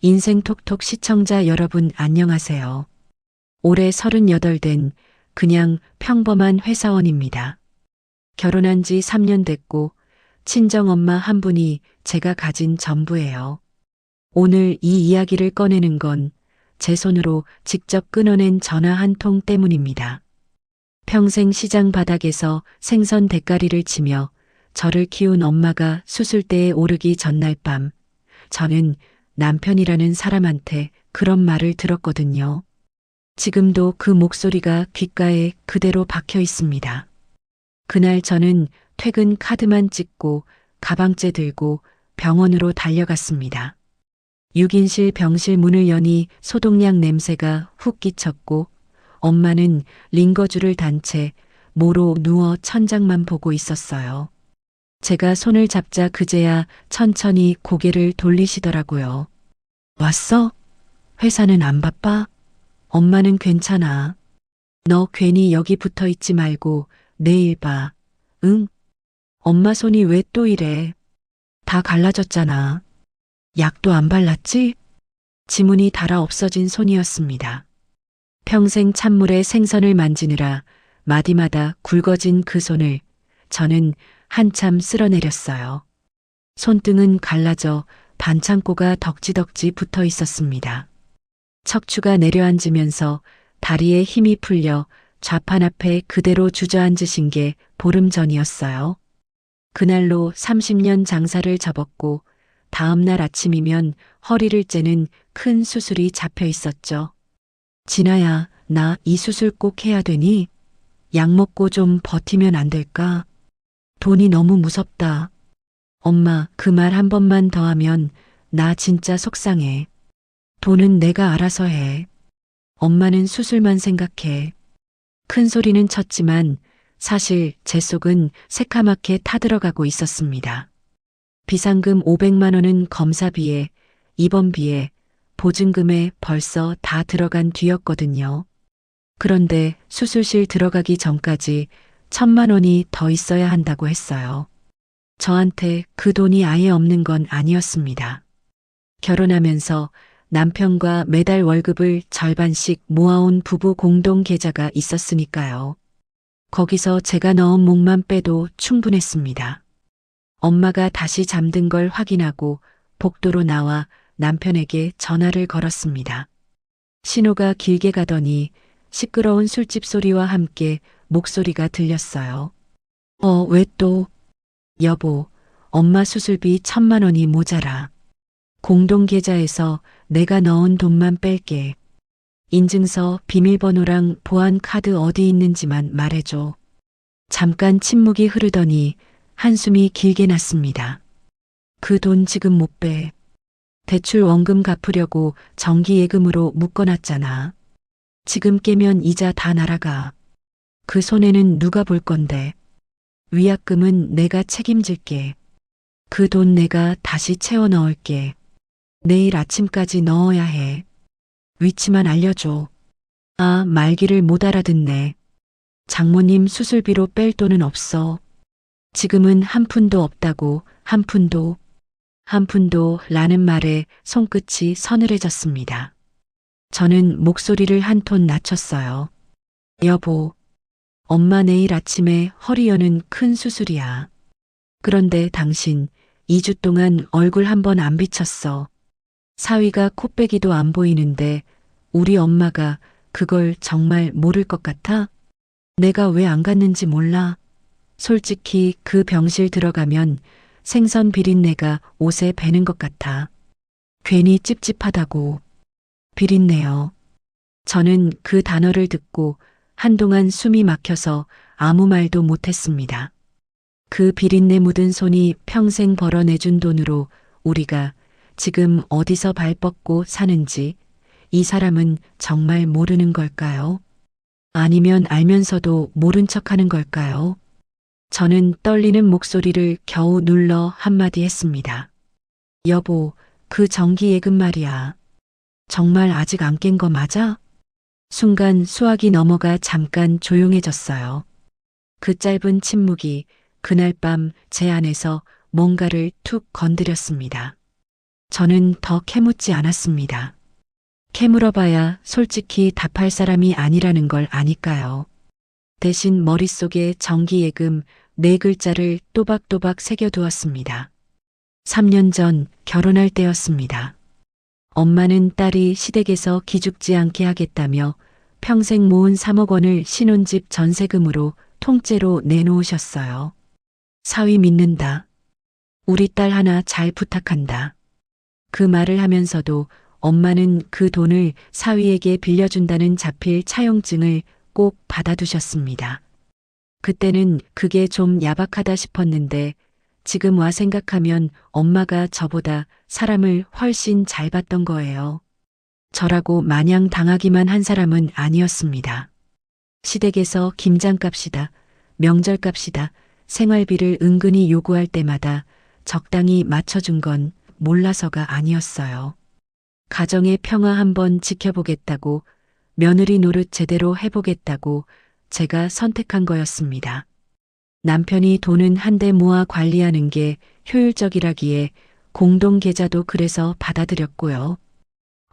인생톡톡 시청자 여러분 안녕하세요. 올해 38 된 그냥 평범한 회사원입니다. 결혼한 지 3년 됐고 친정엄마 한 분이 제가 가진 전부예요. 오늘 이 이야기를 꺼내는 건 제 손으로 직접 끊어낸 전화 한 통 때문입니다. 평생 시장 바닥에서 생선 대가리를 치며 저를 키운 엄마가 수술대에 오르기 전날 밤 저는 남편이라는 사람한테 그런 말을 들었거든요. 지금도 그 목소리가 귓가에 그대로 박혀 있습니다. 그날 저는 퇴근 카드만 찍고 가방째 들고 병원으로 달려갔습니다. 6인실 병실 문을 여니 소독약 냄새가 훅 끼쳤고 엄마는 링거줄을 단 채 모로 누워 천장만 보고 있었어요. 제가 손을 잡자 그제야 천천히 고개를 돌리시더라고요. 왔어? 회사는 안 바빠? 엄마는 괜찮아. 너 괜히 여기 붙어 있지 말고 내일 봐. 응? 엄마 손이 왜 또 이래? 다 갈라졌잖아. 약도 안 발랐지? 지문이 닳아 없어진 손이었습니다. 평생 찬물에 생선을 만지느라 마디마다 굵어진 그 손을 저는 한참 쓸어내렸어요. 손등은 갈라져 반창고가 덕지덕지 붙어 있었습니다. 척추가 내려앉으면서 다리에 힘이 풀려 좌판 앞에 그대로 주저앉으신 게 보름 전이었어요. 그날로 30년 장사를 접었고 다음 날 아침이면 허리를 째는 큰 수술이 잡혀 있었죠. 진아야, 나 이 수술 꼭 해야 되니? 약 먹고 좀 버티면 안 될까? 돈이 너무 무섭다. 엄마, 그 말 한 번만 더 하면 나 진짜 속상해. 돈은 내가 알아서 해. 엄마는 수술만 생각해. 큰 소리는 쳤지만 사실 제 속은 새카맣게 타들어가고 있었습니다. 비상금 500만 원은 검사비에, 입원비에, 보증금에 벌써 다 들어간 뒤였거든요. 그런데 수술실 들어가기 전까지 1,000만 원이 더 있어야 한다고 했어요. 저한테 그 돈이 아예 없는 건 아니었습니다. 결혼하면서 남편과 매달 월급을 절반씩 모아온 부부 공동 계좌가 있었으니까요. 거기서 제가 넣은 몫만 빼도 충분했습니다. 엄마가 다시 잠든 걸 확인하고 복도로 나와 남편에게 전화를 걸었습니다. 신호가 길게 가더니 시끄러운 술집 소리와 함께 목소리가 들렸어요. 왜 또? 여보, 엄마 수술비 1,000만 원이 모자라. 공동계좌에서 내가 넣은 돈만 뺄게. 인증서, 비밀번호랑 보안카드 어디 있는지만 말해줘. 잠깐 침묵이 흐르더니 한숨이 길게 났습니다. 그 돈 지금 못 빼. 대출 원금 갚으려고 정기예금으로 묶어놨잖아. 지금 깨면 이자 다 날아가. 그 손해는 누가 볼 건데. 위약금은 내가 책임질게. 그 돈 내가 다시 채워 넣을게. 내일 아침까지 넣어야 해. 위치만 알려줘. 아, 말귀를 못 알아듣네. 장모님 수술비로 뺄 돈은 없어. 지금은 한 푼도 없다고, 한 푼도. 한 푼도 라는 말에 손끝이 서늘해졌습니다. 저는 목소리를 한 톤 낮췄어요. 여보, 엄마 내일 아침에 허리 여는 큰 수술이야. 그런데 당신 2주 동안 얼굴 한 번 안 비쳤어. 사위가 코빼기도 안 보이는데 우리 엄마가 그걸 정말 모를 것 같아? 내가 왜 안 갔는지 몰라. 솔직히 그 병실 들어가면 생선 비린내가 옷에 배는 것 같아. 괜히 찝찝하다고. 비린내요. 저는 그 단어를 듣고 한동안 숨이 막혀서 아무 말도 못했습니다. 그 비린내 묻은 손이 평생 벌어내준 돈으로 우리가 지금 어디서 발 뻗고 사는지 이 사람은 정말 모르는 걸까요? 아니면 알면서도 모른 척하는 걸까요? 저는 떨리는 목소리를 겨우 눌러 한마디 했습니다. 여보, 그 정기예금 말이야. 정말 아직 안 깬 거 맞아? 순간 수화기 넘어가 잠깐 조용해졌어요. 그 짧은 침묵이 그날 밤 제 안에서 뭔가를 툭 건드렸습니다. 저는 더 캐묻지 않았습니다. 캐물어봐야 솔직히 답할 사람이 아니라는 걸 아니까요. 대신 머릿속에 정기예금 4글자를 또박또박 새겨두었습니다. 3년 전 결혼할 때였습니다. 엄마는 딸이 시댁에서 기죽지 않게 하겠다며 평생 모은 3억 원을 신혼집 전세금으로 통째로 내놓으셨어요. 사위 믿는다. 우리 딸 하나 잘 부탁한다. 그 말을 하면서도 엄마는 그 돈을 사위에게 빌려준다는 자필 차용증을 꼭 받아두셨습니다. 그때는 그게 좀 야박하다 싶었는데 지금 와 생각하면 엄마가 저보다 사람을 훨씬 잘 봤던 거예요. 저라고 마냥 당하기만 한 사람은 아니었습니다. 시댁에서 김장값이다, 명절값이다, 생활비를 은근히 요구할 때마다 적당히 맞춰준 건 몰라서가 아니었어요. 가정의 평화 한번 지켜보겠다고, 며느리 노릇 제대로 해보겠다고 제가 선택한 거였습니다. 남편이 돈은 한데 모아 관리하는 게 효율적이라기에 공동계좌도 그래서 받아들였고요.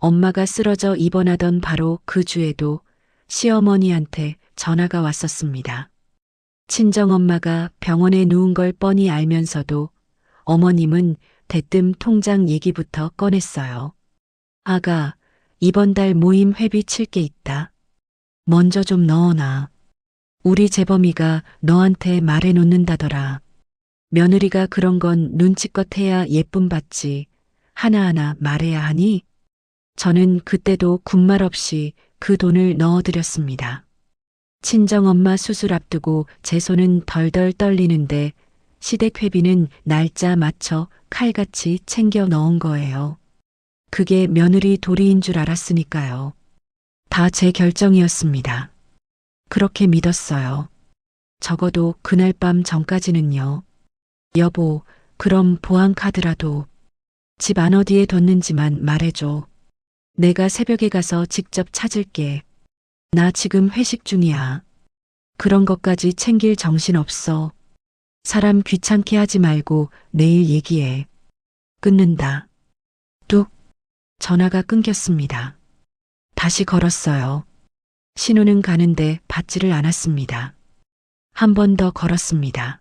엄마가 쓰러져 입원하던 바로 그 주에도 시어머니한테 전화가 왔었습니다. 친정엄마가 병원에 누운 걸 뻔히 알면서도 어머님은 대뜸 통장 얘기부터 꺼냈어요. 아가, 이번 달 모임 회비 칠 게 있다. 먼저 좀 넣어놔. 우리 재범이가 너한테 말해놓는다더라. 며느리가 그런 건 눈치껏 해야 예쁨 받지. 하나하나 말해야 하니? 저는 그때도 군말 없이 그 돈을 넣어드렸습니다. 친정엄마 수술 앞두고 제 손은 덜덜 떨리는데 시댁 회비는 날짜 맞춰 칼같이 챙겨 넣은 거예요. 그게 며느리 도리인 줄 알았으니까요. 다 제 결정이었습니다. 그렇게 믿었어요. 적어도 그날 밤 전까지는요. 여보, 그럼 보안카드라도 집 안 어디에 뒀는지만 말해줘. 내가 새벽에 가서 직접 찾을게. 나 지금 회식 중이야. 그런 것까지 챙길 정신 없어. 사람 귀찮게 하지 말고 내일 얘기해. 끊는다. 뚝. 전화가 끊겼습니다. 다시 걸었어요. 신호는 가는데 받지를 않았습니다. 한 번 더 걸었습니다.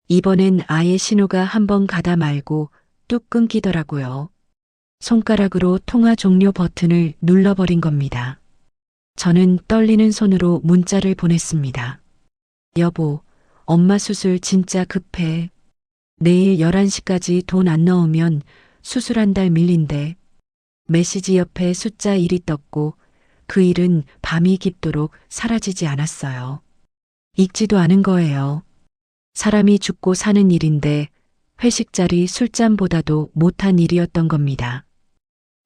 이번엔 아예 신호가 한 번 가다 말고 뚝 끊기더라고요. 손가락으로 통화 종료 버튼을 눌러버린 겁니다. 저는 떨리는 손으로 문자를 보냈습니다. 여보, 엄마 수술 진짜 급해. 내일 11시까지 돈 안 넣으면 수술 한 달 밀린대. 메시지 옆에 숫자 1이 떴고 그 일은 밤이 깊도록 사라지지 않았어요. 읽지도 않은 거예요. 사람이 죽고 사는 일인데 회식 자리 술잔보다도 못한 일이었던 겁니다.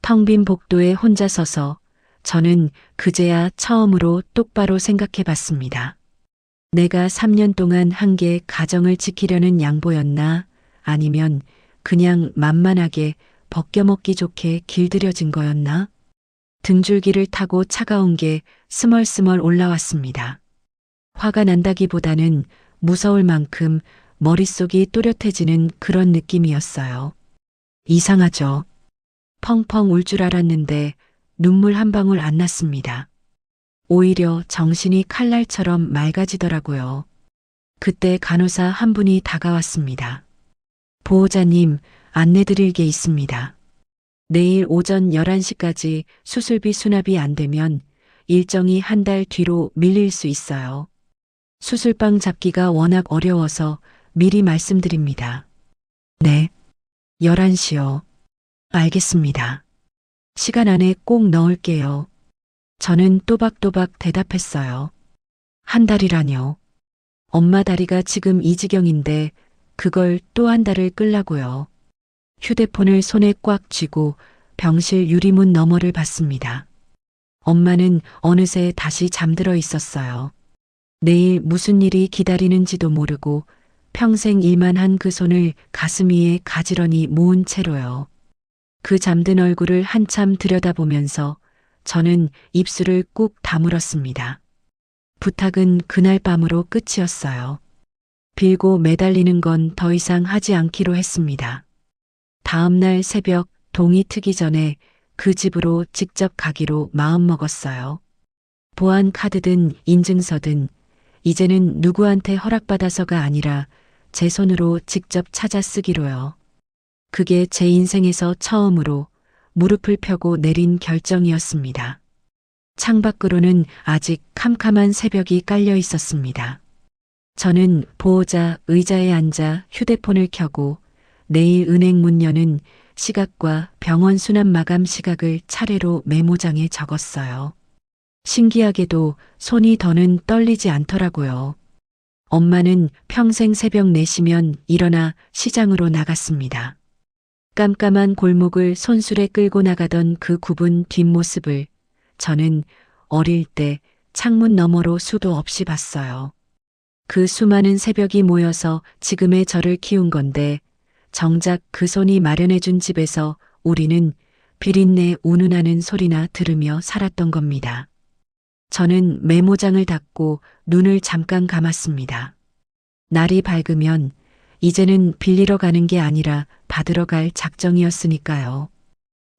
텅 빈 복도에 혼자 서서 저는 그제야 처음으로 똑바로 생각해 봤습니다. 내가 3년 동안 한 게 가정을 지키려는 양보였나? 아니면 그냥 만만하게 벗겨먹기 좋게 길들여진 거였나? 등줄기를 타고 차가운 게 스멀스멀 올라왔습니다. 화가 난다기보다는 무서울 만큼 머릿속이 또렷해지는 그런 느낌이었어요. 이상하죠? 펑펑 울 줄 알았는데 눈물 한 방울 안 났습니다. 오히려 정신이 칼날처럼 맑아지더라고요. 그때 간호사 한 분이 다가왔습니다. 보호자님, 안내드릴 게 있습니다. 내일 오전 11시까지 수술비 수납이 안 되면 일정이 한 달 뒤로 밀릴 수 있어요. 수술방 잡기가 워낙 어려워서 미리 말씀드립니다. 네, 11시요. 알겠습니다. 시간 안에 꼭 넣을게요. 저는 또박또박 대답했어요. 한 달이라뇨. 엄마 다리가 지금 이 지경인데 그걸 또 한 달을 끌라고요. 휴대폰을 손에 꽉 쥐고 병실 유리문 너머를 봤습니다. 엄마는 어느새 다시 잠들어 있었어요. 내일 무슨 일이 기다리는지도 모르고 평생 일만 한 그 손을 가슴 위에 가지런히 모은 채로요. 그 잠든 얼굴을 한참 들여다보면서 저는 입술을 꾹 다물었습니다. 부탁은 그날 밤으로 끝이었어요. 빌고 매달리는 건 더 이상 하지 않기로 했습니다. 다음 날 새벽 동이 트기 전에 그 집으로 직접 가기로 마음먹었어요. 보안 카드든 인증서든 이제는 누구한테 허락받아서가 아니라 제 손으로 직접 찾아 쓰기로요. 그게 제 인생에서 처음으로 무릎을 펴고 내린 결정이었습니다. 창밖으로는 아직 캄캄한 새벽이 깔려 있었습니다. 저는 보호자 의자에 앉아 휴대폰을 켜고 내일 은행 문 여는 시각과 병원 수납 마감 시각을 차례로 메모장에 적었어요. 신기하게도 손이 더는 떨리지 않더라고요. 엄마는 평생 새벽 4시면 일어나 시장으로 나갔습니다. 깜깜한 골목을 손수레 끌고 나가던 그 굽은 뒷모습을 저는 어릴 때 창문 너머로 수도 없이 봤어요. 그 수많은 새벽이 모여서 지금의 저를 키운 건데 정작 그 손이 마련해준 집에서 우리는 비린내 운운하는 소리나 들으며 살았던 겁니다. 저는 메모장을 닫고 눈을 잠깐 감았습니다. 날이 밝으면 이제는 빌리러 가는 게 아니라 받으러 갈 작정이었으니까요.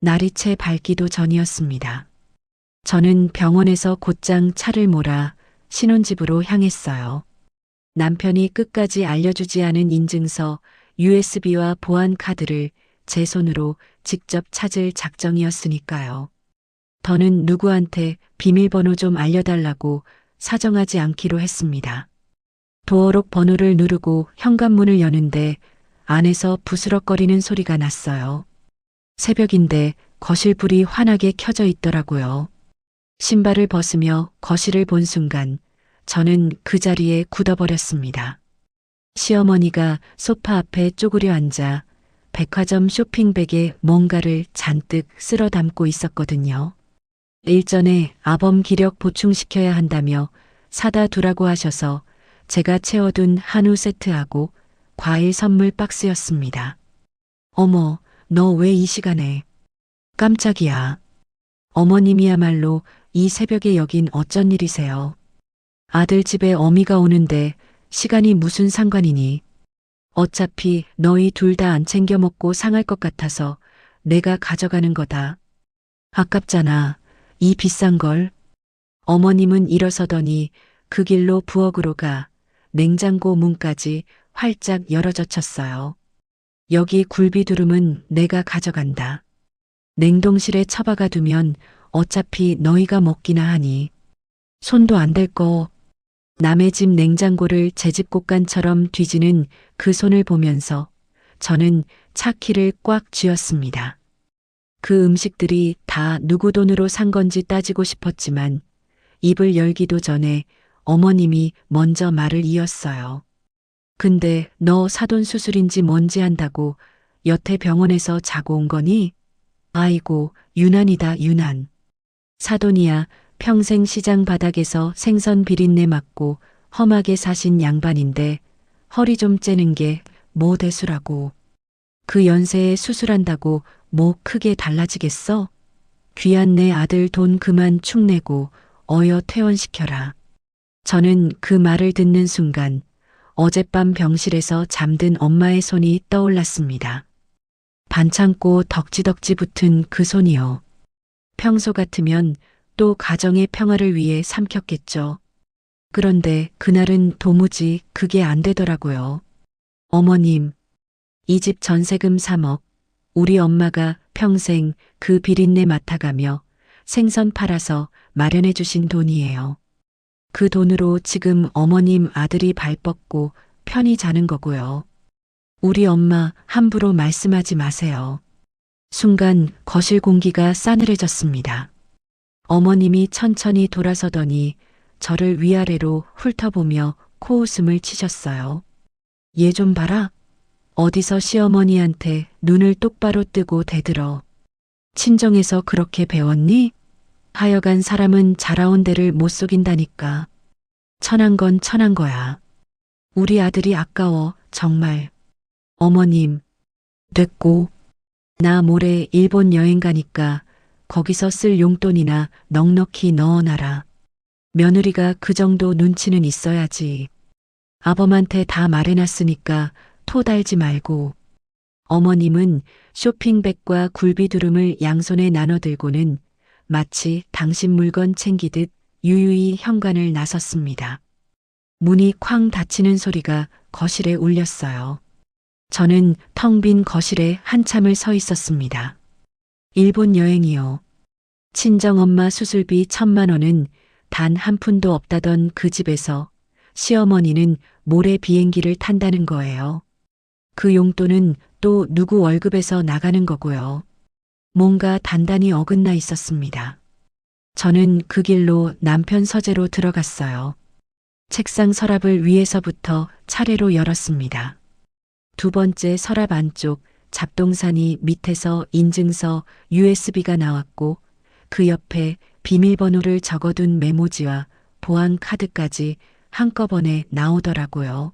날이 채 밝기도 전이었습니다. 저는 병원에서 곧장 차를 몰아 신혼집으로 향했어요. 남편이 끝까지 알려주지 않은 인증서, USB와 보안 카드를 제 손으로 직접 찾을 작정이었으니까요. 더는 누구한테 비밀번호 좀 알려달라고 사정하지 않기로 했습니다. 도어록 번호를 누르고 현관문을 여는데 안에서 부스럭거리는 소리가 났어요. 새벽인데 거실 불이 환하게 켜져 있더라고요. 신발을 벗으며 거실을 본 순간 저는 그 자리에 굳어버렸습니다. 시어머니가 소파 앞에 쪼그려 앉아 백화점 쇼핑백에 뭔가를 잔뜩 쓸어 담고 있었거든요. 일전에 아범 기력 보충시켜야 한다며 사다 두라고 하셔서 제가 채워둔 한우 세트하고 과일 선물 박스였습니다. 어머, 너 왜 이 시간에? 깜짝이야. 어머님이야말로 이 새벽에 여긴 어쩐 일이세요? 아들 집에 어미가 오는데 시간이 무슨 상관이니? 어차피 너희 둘 다 안 챙겨 먹고 상할 것 같아서 내가 가져가는 거다. 아깝잖아. 이 비싼 걸. 어머님은 일어서더니 그 길로 부엌으로 가 냉장고 문까지 활짝 열어젖혔어요. 여기 굴비두름은 내가 가져간다. 냉동실에 처박아 두면 어차피 너희가 먹기나 하니. 손도 안 댈 거. 남의 집 냉장고를 제 집 곳간처럼 뒤지는 그 손을 보면서 저는 차 키를 꽉 쥐었습니다. 그 음식들이 다 누구 돈으로 산 건지 따지고 싶었지만 입을 열기도 전에 어머님이 먼저 말을 이었어요. 근데 너 사돈 수술인지 뭔지 한다고 여태 병원에서 자고 온 거니? 아이고, 유난이다, 유난. 사돈이야 평생 시장 바닥에서 생선 비린내 맡고 험하게 사신 양반인데 허리 좀 째는 게 뭐 대수라고. 그 연세에 수술한다고 뭐 크게 달라지겠어? 귀한 내 아들 돈 그만 축내고 어여 퇴원시켜라. 저는 그 말을 듣는 순간 어젯밤 병실에서 잠든 엄마의 손이 떠올랐습니다. 반창고 덕지덕지 붙은 그 손이요. 평소 같으면 또 가정의 평화를 위해 삼켰겠죠. 그런데 그날은 도무지 그게 안 되더라고요. 어머님, 이 집 전세금 3억, 우리 엄마가 평생 그 비린내 맡아가며 생선 팔아서 마련해 주신 돈이에요. 그 돈으로 지금 어머님 아들이 발 뻗고 편히 자는 거고요. 우리 엄마 함부로 말씀하지 마세요. 순간 거실 공기가 싸늘해졌습니다. 어머님이 천천히 돌아서더니 저를 위아래로 훑어보며 코웃음을 치셨어요. 얘 좀 봐라. 어디서 시어머니한테 눈을 똑바로 뜨고 대들어. 친정에서 그렇게 배웠니? 하여간 사람은 자라온 데를 못 속인다니까. 천한 건 천한 거야. 우리 아들이 아까워, 정말. 어머님, 됐고. 나 모레 일본 여행 가니까 거기서 쓸 용돈이나 넉넉히 넣어놔라. 며느리가 그 정도 눈치는 있어야지. 아범한테 다 말해놨으니까 토 달지 말고. 어머님은 쇼핑백과 굴비두름을 양손에 나눠 들고는 마치 당신 물건 챙기듯 유유히 현관을 나섰습니다. 문이 쾅 닫히는 소리가 거실에 울렸어요. 저는 텅 빈 거실에 한참을 서 있었습니다. 일본 여행이요. 친정엄마 수술비 1,000만 원은 단 한 푼도 없다던 그 집에서 시어머니는 모레 비행기를 탄다는 거예요. 그 용돈은 또 누구 월급에서 나가는 거고요. 뭔가 단단히 어긋나 있었습니다. 저는 그 길로 남편 서재로 들어갔어요. 책상 서랍을 위에서부터 차례로 열었습니다. 두 번째 서랍 안쪽 잡동사니 밑에서 인증서 USB가 나왔고 그 옆에 비밀번호를 적어둔 메모지와 보안 카드까지 한꺼번에 나오더라고요.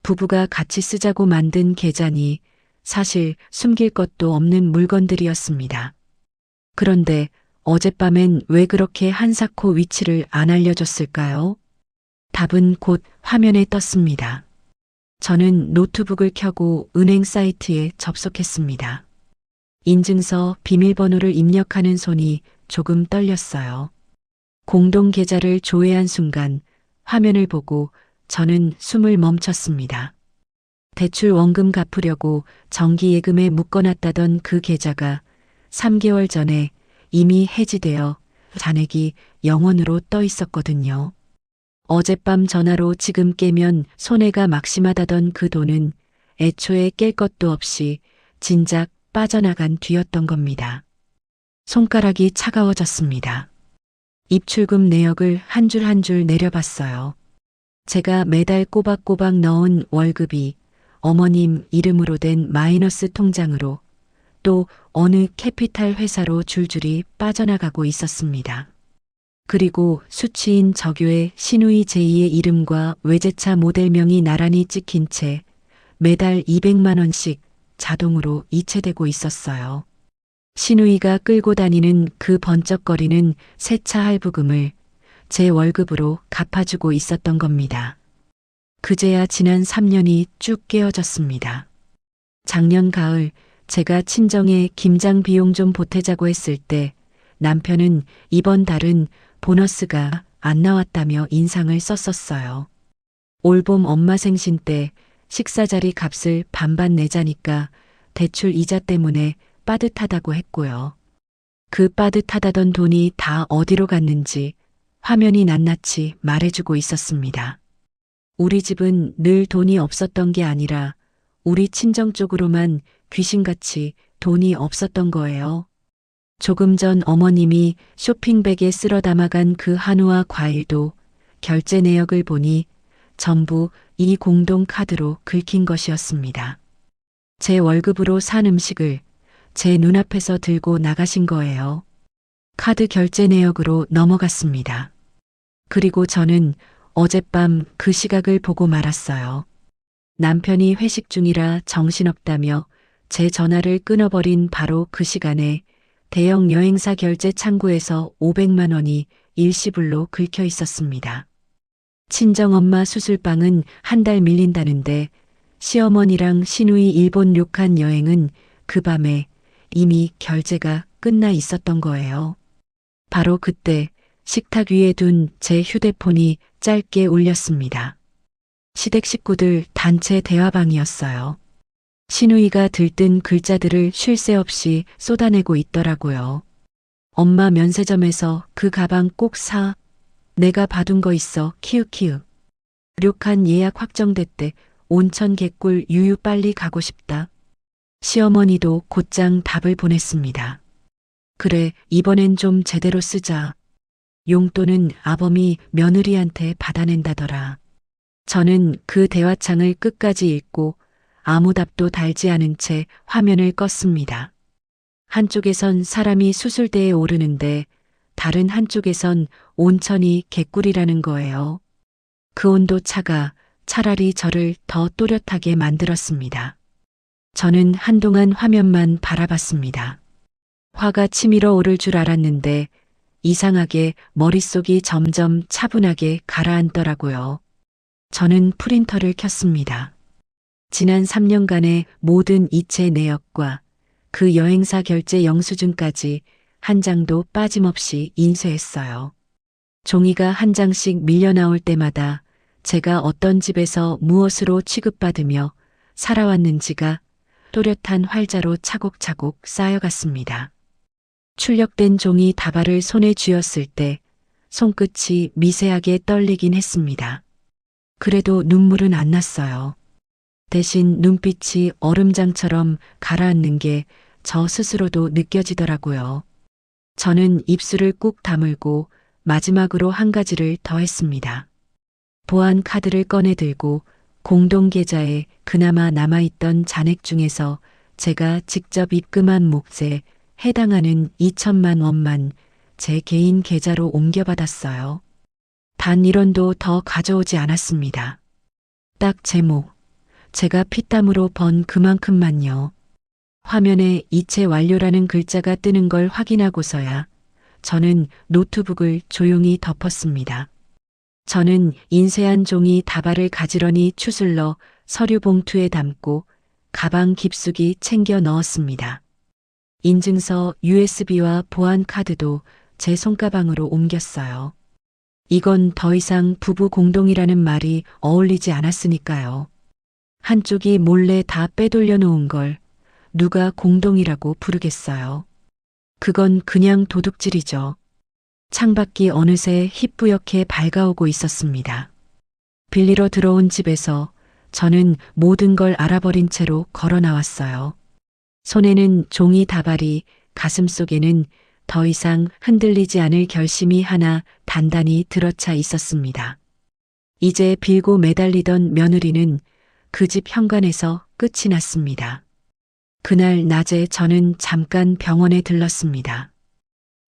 부부가 같이 쓰자고 만든 계좌니 사실 숨길 것도 없는 물건들이었습니다. 그런데 어젯밤엔 왜 그렇게 한사코 위치를 안 알려줬을까요? 답은 곧 화면에 떴습니다. 저는 노트북을 켜고 은행 사이트에 접속했습니다. 인증서 비밀번호를 입력하는 손이 조금 떨렸어요. 공동 계좌를 조회한 순간 화면을 보고 저는 숨을 멈췄습니다. 대출 원금 갚으려고 정기예금에 묶어놨다던 그 계좌가 3개월 전에 이미 해지되어 잔액이 0원으로 떠 있었거든요. 어젯밤 전화로 지금 깨면 손해가 막심하다던 그 돈은 애초에 깰 것도 없이 진작 빠져나간 뒤였던 겁니다. 손가락이 차가워졌습니다. 입출금 내역을 한 줄 한 줄 내려봤어요. 제가 매달 꼬박꼬박 넣은 월급이 어머님 이름으로 된 마이너스 통장으로 또 어느 캐피탈 회사로 줄줄이 빠져나가고 있었습니다. 그리고 수취인 적요의 신우이 제2의 이름과 외제차 모델명이 나란히 찍힌 채 매달 200만 원씩 자동으로 이체되고 있었어요. 신우이가 끌고 다니는 그 번쩍거리는 새 차 할부금을 제 월급으로 갚아주고 있었던 겁니다. 그제야 지난 3년이 쭉 깨어졌습니다. 작년 가을 제가 친정에 김장 비용 좀 보태자고 했을 때 남편은 이번 달은 보너스가 안 나왔다며 인상을 썼었어요. 올봄 엄마 생신 때 식사 자리 값을 반반 내자니까 대출 이자 때문에 빠듯하다고 했고요. 그 빠듯하다던 돈이 다 어디로 갔는지 화면이 낱낱이 말해주고 있었습니다. 우리 집은 늘 돈이 없었던 게 아니라 우리 친정 쪽으로만 귀신같이 돈이 없었던 거예요. 조금 전 어머님이 쇼핑백에 쓸어 담아간 그 한우와 과일도 결제 내역을 보니 전부 이 공동 카드로 긁힌 것이었습니다. 제 월급으로 산 음식을 제 눈앞에서 들고 나가신 거예요. 카드 결제 내역으로 넘어갔습니다. 그리고 저는 어젯밤 그 시각을 보고 말았어요. 남편이 회식 중이라 정신없다며 제 전화를 끊어버린 바로 그 시간에 대형 여행사 결제 창구에서 500만 원이 일시불로 긁혀 있었습니다. 친정엄마 수술방은 한 달 밀린다는데 시어머니랑 시누이 일본 료칸 여행은 그 밤에 이미 결제가 끝나 있었던 거예요. 바로 그때 식탁 위에 둔 제 휴대폰이 짧게 울렸습니다. 시댁 식구들 단체 대화방이었어요. 시누이가 들뜬 글자들을 쉴 새 없이 쏟아내고 있더라고요. 엄마 면세점에서 그 가방 꼭 사. 내가 봐둔 거 있어. 키읔키읔. 료칸 예약 확정됐대. 온천 개꿀 유유 빨리 가고 싶다. 시어머니도 곧장 답을 보냈습니다. 그래, 이번엔 좀 제대로 쓰자. 용돈은 아범이 며느리한테 받아낸다더라. 저는 그 대화창을 끝까지 읽고 아무 답도 달지 않은 채 화면을 껐습니다. 한쪽에선 사람이 수술대에 오르는데 다른 한쪽에선 온천이 개꿀이라는 거예요. 그 온도차가 차라리 저를 더 또렷하게 만들었습니다. 저는 한동안 화면만 바라봤습니다. 화가 치밀어 오를 줄 알았는데 이상하게 머릿속이 점점 차분하게 가라앉더라고요. 저는 프린터를 켰습니다. 지난 3년간의 모든 이체 내역과 그 여행사 결제 영수증까지 한 장도 빠짐없이 인쇄했어요. 종이가 한 장씩 밀려 나올 때마다 제가 어떤 집에서 무엇으로 취급받으며 살아왔는지가 또렷한 활자로 차곡차곡 쌓여갔습니다. 출력된 종이 다발을 손에 쥐었을 때 손끝이 미세하게 떨리긴 했습니다. 그래도 눈물은 안 났어요. 대신 눈빛이 얼음장처럼 가라앉는 게 저 스스로도 느껴지더라고요. 저는 입술을 꾹 다물고 마지막으로 한 가지를 더 했습니다. 보안 카드를 꺼내 들고 공동계좌에 그나마 남아있던 잔액 중에서 제가 직접 입금한 몫에 해당하는 2천만 원만 제 개인 계좌로 옮겨받았어요. 단 1원도 더 가져오지 않았습니다. 딱 제목, 제가 피땀으로 번 그만큼만요. 화면에 이체 완료라는 글자가 뜨는 걸 확인하고서야 저는 노트북을 조용히 덮었습니다. 저는 인쇄한 종이 다발을 가지런히 추슬러 서류 봉투에 담고 가방 깊숙이 챙겨 넣었습니다. 인증서, USB와 보안 카드도 제 손가방으로 옮겼어요. 이건 더 이상 부부 공동이라는 말이 어울리지 않았으니까요. 한쪽이 몰래 다 빼돌려 놓은 걸 누가 공동이라고 부르겠어요. 그건 그냥 도둑질이죠. 창밖이 어느새 희뿌옇게 밝아오고 있었습니다. 빌리러 들어온 집에서 저는 모든 걸 알아버린 채로 걸어 나왔어요. 손에는 종이 다발이, 가슴속에는 더 이상 흔들리지 않을 결심이 하나 단단히 들어차 있었습니다. 이제 빌고 매달리던 며느리는 그 집 현관에서 끝이 났습니다. 그날 낮에 저는 잠깐 병원에 들렀습니다.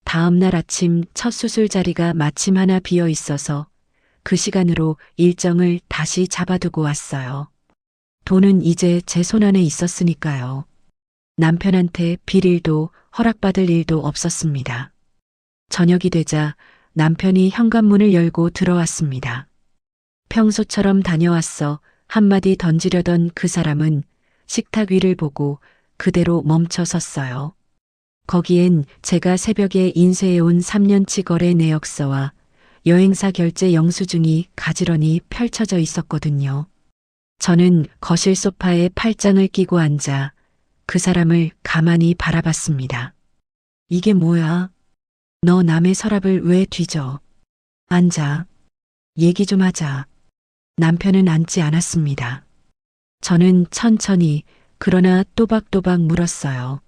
다음 날 아침 첫 수술 자리가 마침 하나 비어 있어서 그 시간으로 일정을 다시 잡아두고 왔어요. 돈은 이제 제 손안에 있었으니까요. 남편한테 빌 일도 허락받을 일도 없었습니다. 저녁이 되자 남편이 현관문을 열고 들어왔습니다. 평소처럼 다녀왔어 한마디 던지려던 그 사람은 식탁 위를 보고 그대로 멈춰 섰어요. 거기엔 제가 새벽에 인쇄해온 3년치 거래 내역서와 여행사 결제 영수증이 가지런히 펼쳐져 있었거든요. 저는 거실 소파에 팔짱을 끼고 앉아 그 사람을 가만히 바라봤습니다. 이게 뭐야? 너 남의 서랍을 왜 뒤져? 앉아. 얘기 좀 하자. 남편은 앉지 않았습니다. 저는 천천히 그러나 또박또박 물었어요.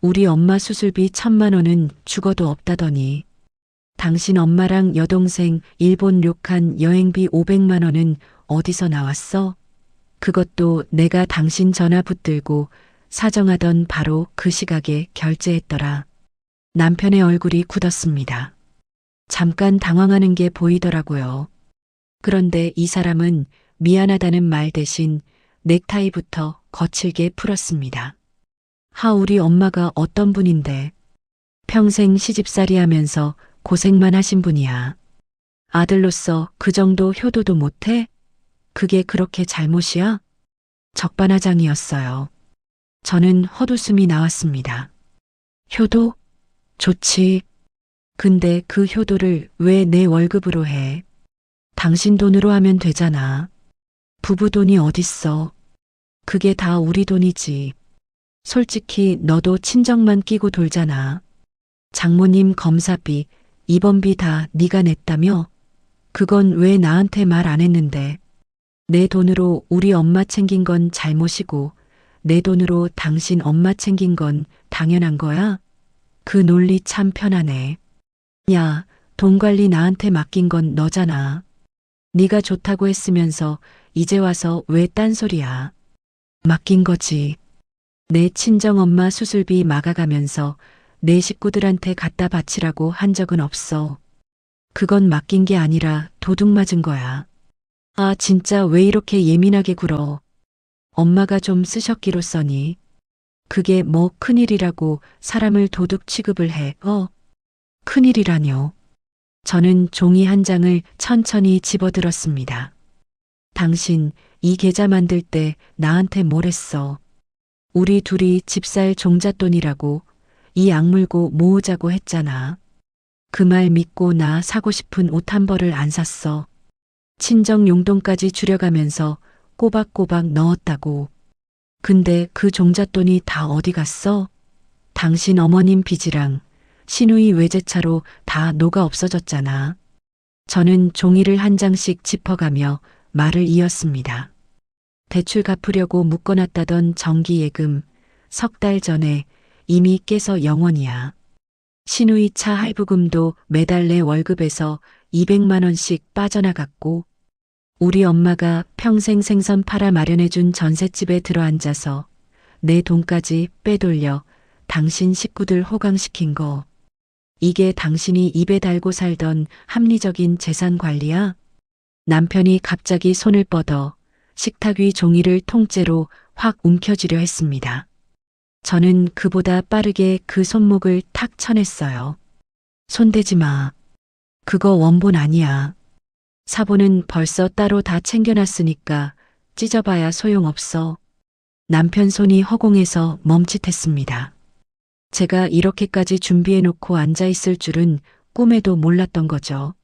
우리 엄마 수술비 1,000만 원은 죽어도 없다더니 당신 엄마랑 여동생 일본 료칸 여행비 500만 원은 어디서 나왔어? 그것도 내가 당신 전화 붙들고 사정하던 바로 그 시각에 결제했더라. 남편의 얼굴이 굳었습니다. 잠깐 당황하는 게 보이더라고요. 그런데 이 사람은 미안하다는 말 대신 넥타이부터 거칠게 풀었습니다. 우리 엄마가 어떤 분인데 평생 시집살이 하면서 고생만 하신 분이야. 아들로서 그 정도 효도도 못해? 그게 그렇게 잘못이야? 적반하장이었어요. 저는 헛웃음이 나왔습니다. 효도? 좋지. 근데 그 효도를 왜 내 월급으로 해? 당신 돈으로 하면 되잖아. 부부 돈이 어딨어. 그게 다 우리 돈이지. 솔직히 너도 친정만 끼고 돌잖아. 장모님 검사비, 입원비 다 네가 냈다며? 그건 왜 나한테 말 안 했는데. 내 돈으로 우리 엄마 챙긴 건 잘못이고 내 돈으로 당신 엄마 챙긴 건 당연한 거야? 그 논리 참 편하네. 야, 돈 관리 나한테 맡긴 건 너잖아. 네가 좋다고 했으면서 이제 와서 왜 딴소리야. 맡긴 거지. 내 친정엄마 수술비 막아가면서 내 식구들한테 갖다 바치라고 한 적은 없어. 그건 맡긴 게 아니라 도둑 맞은 거야. 진짜 왜 이렇게 예민하게 굴어. 엄마가 좀 쓰셨기로 써니. 그게 뭐 큰일이라고 사람을 도둑 취급을 해. 큰일이라뇨. 저는 종이 한 장을 천천히 집어들었습니다. 당신 이 계좌 만들 때 나한테 뭘 했어? 우리 둘이 집 살 종잣돈이라고 이 악물고 모으자고 했잖아. 그 말 믿고 나 사고 싶은 옷 한 벌을 안 샀어. 친정 용돈까지 줄여가면서 꼬박꼬박 넣었다고. 근데 그 종잣돈이 다 어디 갔어? 당신 어머님 빚이랑 시누이 외제차로 다 녹아 없어졌잖아. 저는 종이를 한 장씩 짚어가며 말을 이었습니다. 대출 갚으려고 묶어놨다던 정기예금 3달 전에 이미 깨서 영원이야. 시누이 차 할부금도 매달 내 월급에서 200만 원씩 빠져나갔고 우리 엄마가 평생 생선 팔아 마련해준 전셋집에 들어앉아서 내 돈까지 빼돌려 당신 식구들 호강시킨 거. 이게 당신이 입에 달고 살던 합리적인 재산 관리야? 남편이 갑자기 손을 뻗어 식탁 위 종이를 통째로 확 움켜쥐려 했습니다. 저는 그보다 빠르게 그 손목을 탁 쳐냈어요. 손대지 마. 그거 원본 아니야. 사본은 벌써 따로 다 챙겨놨으니까 찢어봐야 소용없어. 남편 손이 허공에서 멈칫했습니다. 제가 이렇게까지 준비해놓고 앉아있을 줄은 꿈에도 몰랐던 거죠.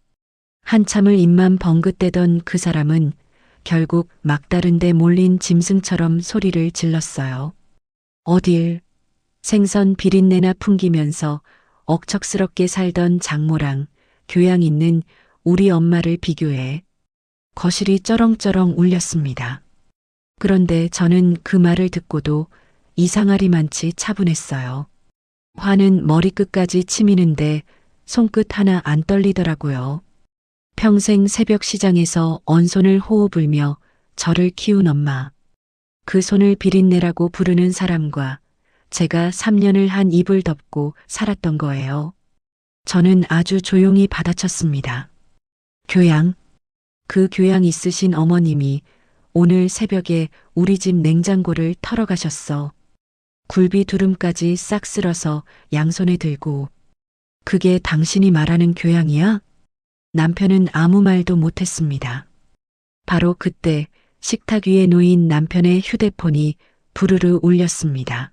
한참을 입만 벙긋대던 그 사람은 결국 막다른 데 몰린 짐승처럼 소리를 질렀어요. 어딜? 생선 비린내나 풍기면서 억척스럽게 살던 장모랑 교양 있는 우리 엄마를 비교해. 거실이 쩌렁쩌렁 울렸습니다. 그런데 저는 그 말을 듣고도 이상하리만치 차분했어요. 화는 머리끝까지 치미는데 손끝 하나 안 떨리더라고요. 평생 새벽 시장에서 언손을 호호 불며 저를 키운 엄마. 그 손을 비린내라고 부르는 사람과 제가 3년을 한 입을 덮고 살았던 거예요. 저는 아주 조용히 받아쳤습니다. 교양. 그 교양 있으신 어머님이 오늘 새벽에 우리 집 냉장고를 털어가셨어. 굴비 두름까지 싹 쓸어서 양손에 들고. 그게 당신이 말하는 교양이야? 남편은 아무 말도 못했습니다. 바로 그때 식탁 위에 놓인 남편의 휴대폰이 부르르 울렸습니다.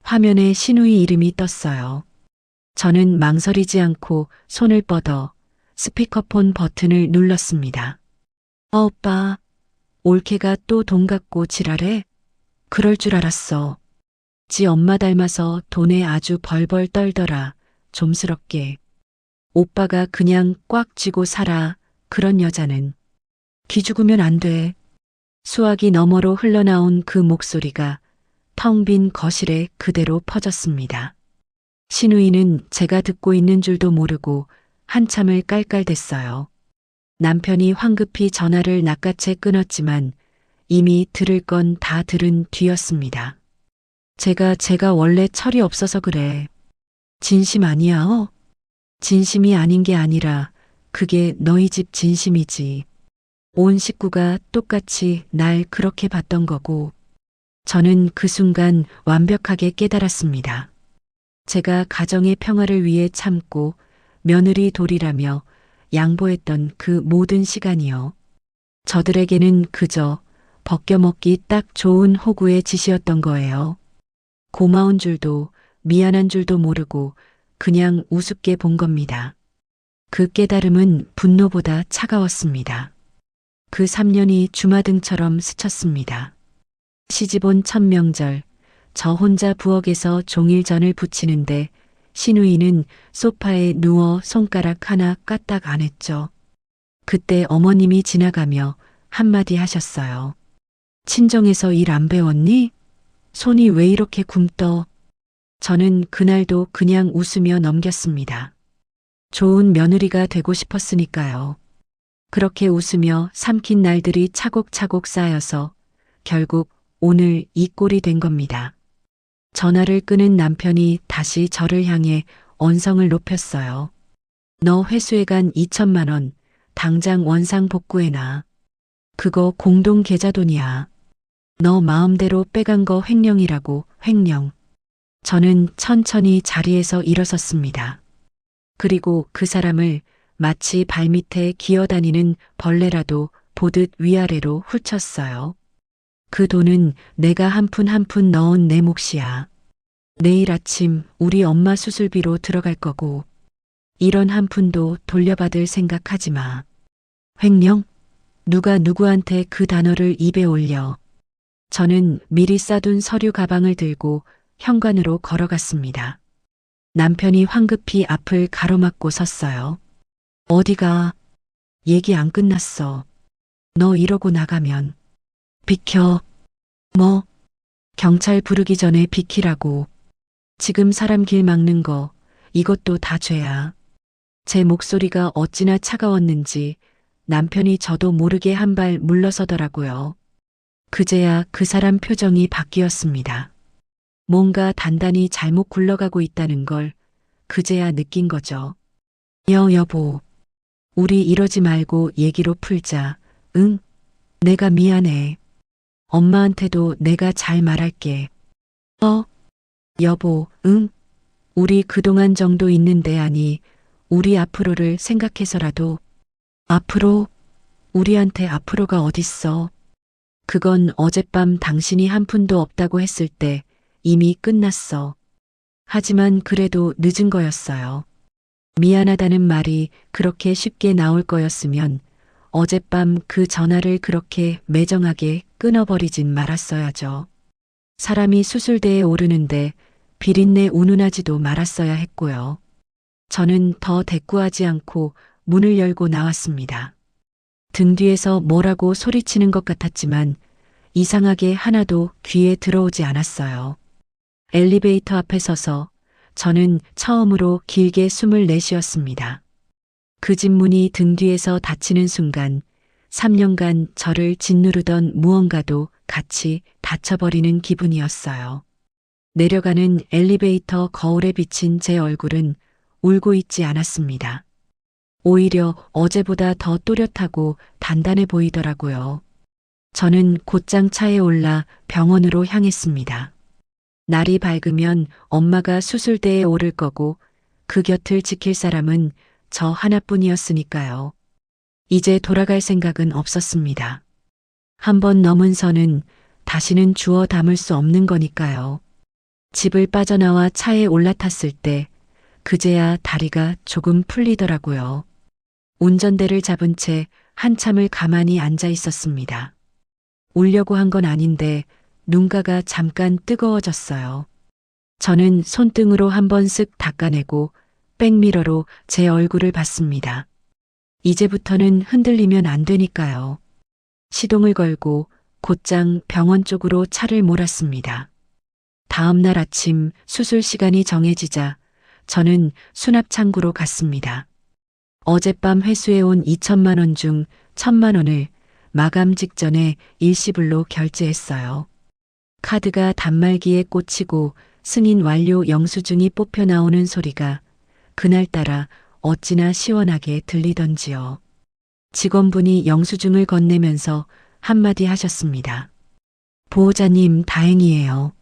화면에 시누이 이름이 떴어요. 저는 망설이지 않고 손을 뻗어 스피커폰 버튼을 눌렀습니다. 오빠, 올케가 또 돈 갖고 지랄해? 그럴 줄 알았어. 지 엄마 닮아서 돈에 아주 벌벌 떨더라. 좀스럽게. 오빠가 그냥 꽉 쥐고 살아. 그런 여자는. 기죽으면 안 돼. 수화기 너머로 흘러나온 그 목소리가 텅 빈 거실에 그대로 퍼졌습니다. 시누이는 제가 듣고 있는 줄도 모르고 한참을 깔깔댔어요. 남편이 황급히 전화를 낚아채 끊었지만 이미 들을 건 다 들은 뒤였습니다. 제가 원래 철이 없어서 그래. 진심 아니야, 어? 진심이 아닌 게 아니라 그게 너희 집 진심이지. 온 식구가 똑같이 날 그렇게 봤던 거고. 저는 그 순간 완벽하게 깨달았습니다. 제가 가정의 평화를 위해 참고 며느리 도리라며 양보했던 그 모든 시간이요. 저들에게는 그저 벗겨먹기 딱 좋은 호구의 짓이었던 거예요. 고마운 줄도 미안한 줄도 모르고 그냥 우습게 본 겁니다. 그 깨달음은 분노보다 차가웠습니다. 그 3년이 주마등처럼 스쳤습니다. 시집온 첫 명절, 저 혼자 부엌에서 종일전을 부치는데 시누이는 소파에 누워 손가락 하나 까딱 안 했죠. 그때 어머님이 지나가며 한마디 하셨어요. 친정에서 일 안 배웠니? 손이 왜 이렇게 굼떠? 저는 그날도 그냥 웃으며 넘겼습니다. 좋은 며느리가 되고 싶었으니까요. 그렇게 웃으며 삼킨 날들이 차곡차곡 쌓여서 결국 오늘 이 꼴이 된 겁니다. 전화를 끊은 남편이 다시 저를 향해 언성을 높였어요. 너 회수해간 2천만 원 당장 원상 복구해놔. 그거 공동 계좌 돈이야. 너 마음대로 빼간 거 횡령이라고, 횡령. 저는 천천히 자리에서 일어섰습니다. 그리고 그 사람을 마치 발밑에 기어다니는 벌레라도 보듯 위아래로 훑쳤어요. 그 돈은 내가 한 푼 한 푼 넣은 내 몫이야. 내일 아침 우리 엄마 수술비로 들어갈 거고 이런 한 푼도 돌려받을 생각하지 마. 횡령? 누가 누구한테 그 단어를 입에 올려. 저는 미리 싸둔 서류 가방을 들고 현관으로 걸어갔습니다. 남편이 황급히 앞을 가로막고 섰어요. 어디가? 얘기 안 끝났어. 너 이러고 나가면. 비켜. 뭐? 경찰 부르기 전에 비키라고. 지금 사람 길 막는 거, 이것도 다 죄야. 제 목소리가 어찌나 차가웠는지 남편이 저도 모르게 한 발 물러서더라고요. 그제야 그 사람 표정이 바뀌었습니다. 뭔가 단단히 잘못 굴러가고 있다는 걸 그제야 느낀 거죠. 여보. 우리 이러지 말고 얘기로 풀자. 응? 내가 미안해. 엄마한테도 내가 잘 말할게. 여보, 응? 우리 그동안 정도 있는데 아니, 우리 앞으로를 생각해서라도. 앞으로? 우리한테 앞으로가 어딨어? 그건 어젯밤 당신이 한 푼도 없다고 했을 때 이미 끝났어. 하지만 그래도 늦은 거였어요. 미안하다는 말이 그렇게 쉽게 나올 거였으면 어젯밤 그 전화를 그렇게 매정하게 끊어버리진 말았어야죠. 사람이 수술대에 오르는데 비린내 운운하지도 말았어야 했고요. 저는 더 대꾸하지 않고 문을 열고 나왔습니다. 등 뒤에서 뭐라고 소리치는 것 같았지만 이상하게 하나도 귀에 들어오지 않았어요. 엘리베이터 앞에 서서 저는 처음으로 길게 숨을 내쉬었습니다. 그 집 문이 등 뒤에서 닫히는 순간 3년간 저를 짓누르던 무언가도 같이 닫혀버리는 기분이었어요. 내려가는 엘리베이터 거울에 비친 제 얼굴은 울고 있지 않았습니다. 오히려 어제보다 더 또렷하고 단단해 보이더라고요. 저는 곧장 차에 올라 병원으로 향했습니다. 날이 밝으면 엄마가 수술대에 오를 거고 그 곁을 지킬 사람은 저 하나뿐이었으니까요. 이제 돌아갈 생각은 없었습니다. 한 번 넘은 선은 다시는 주워 담을 수 없는 거니까요. 집을 빠져나와 차에 올라탔을 때 그제야 다리가 조금 풀리더라고요. 운전대를 잡은 채 한참을 가만히 앉아 있었습니다. 울려고 한 건 아닌데 눈가가 잠깐 뜨거워졌어요. 저는 손등으로 한번 쓱 닦아내고 백미러로 제 얼굴을 봤습니다. 이제부터는 흔들리면 안 되니까요. 시동을 걸고 곧장 병원 쪽으로 차를 몰았습니다. 다음 날 아침 수술 시간이 정해지자 저는 수납창구로 갔습니다. 어젯밤 회수해온 2천만 원 중 1,000만 원을 마감 직전에 일시불로 결제했어요. 카드가 단말기에 꽂히고 승인 완료 영수증이 뽑혀 나오는 소리가 그날따라 어찌나 시원하게 들리던지요. 직원분이 영수증을 건네면서 한마디 하셨습니다. 보호자님 다행이에요.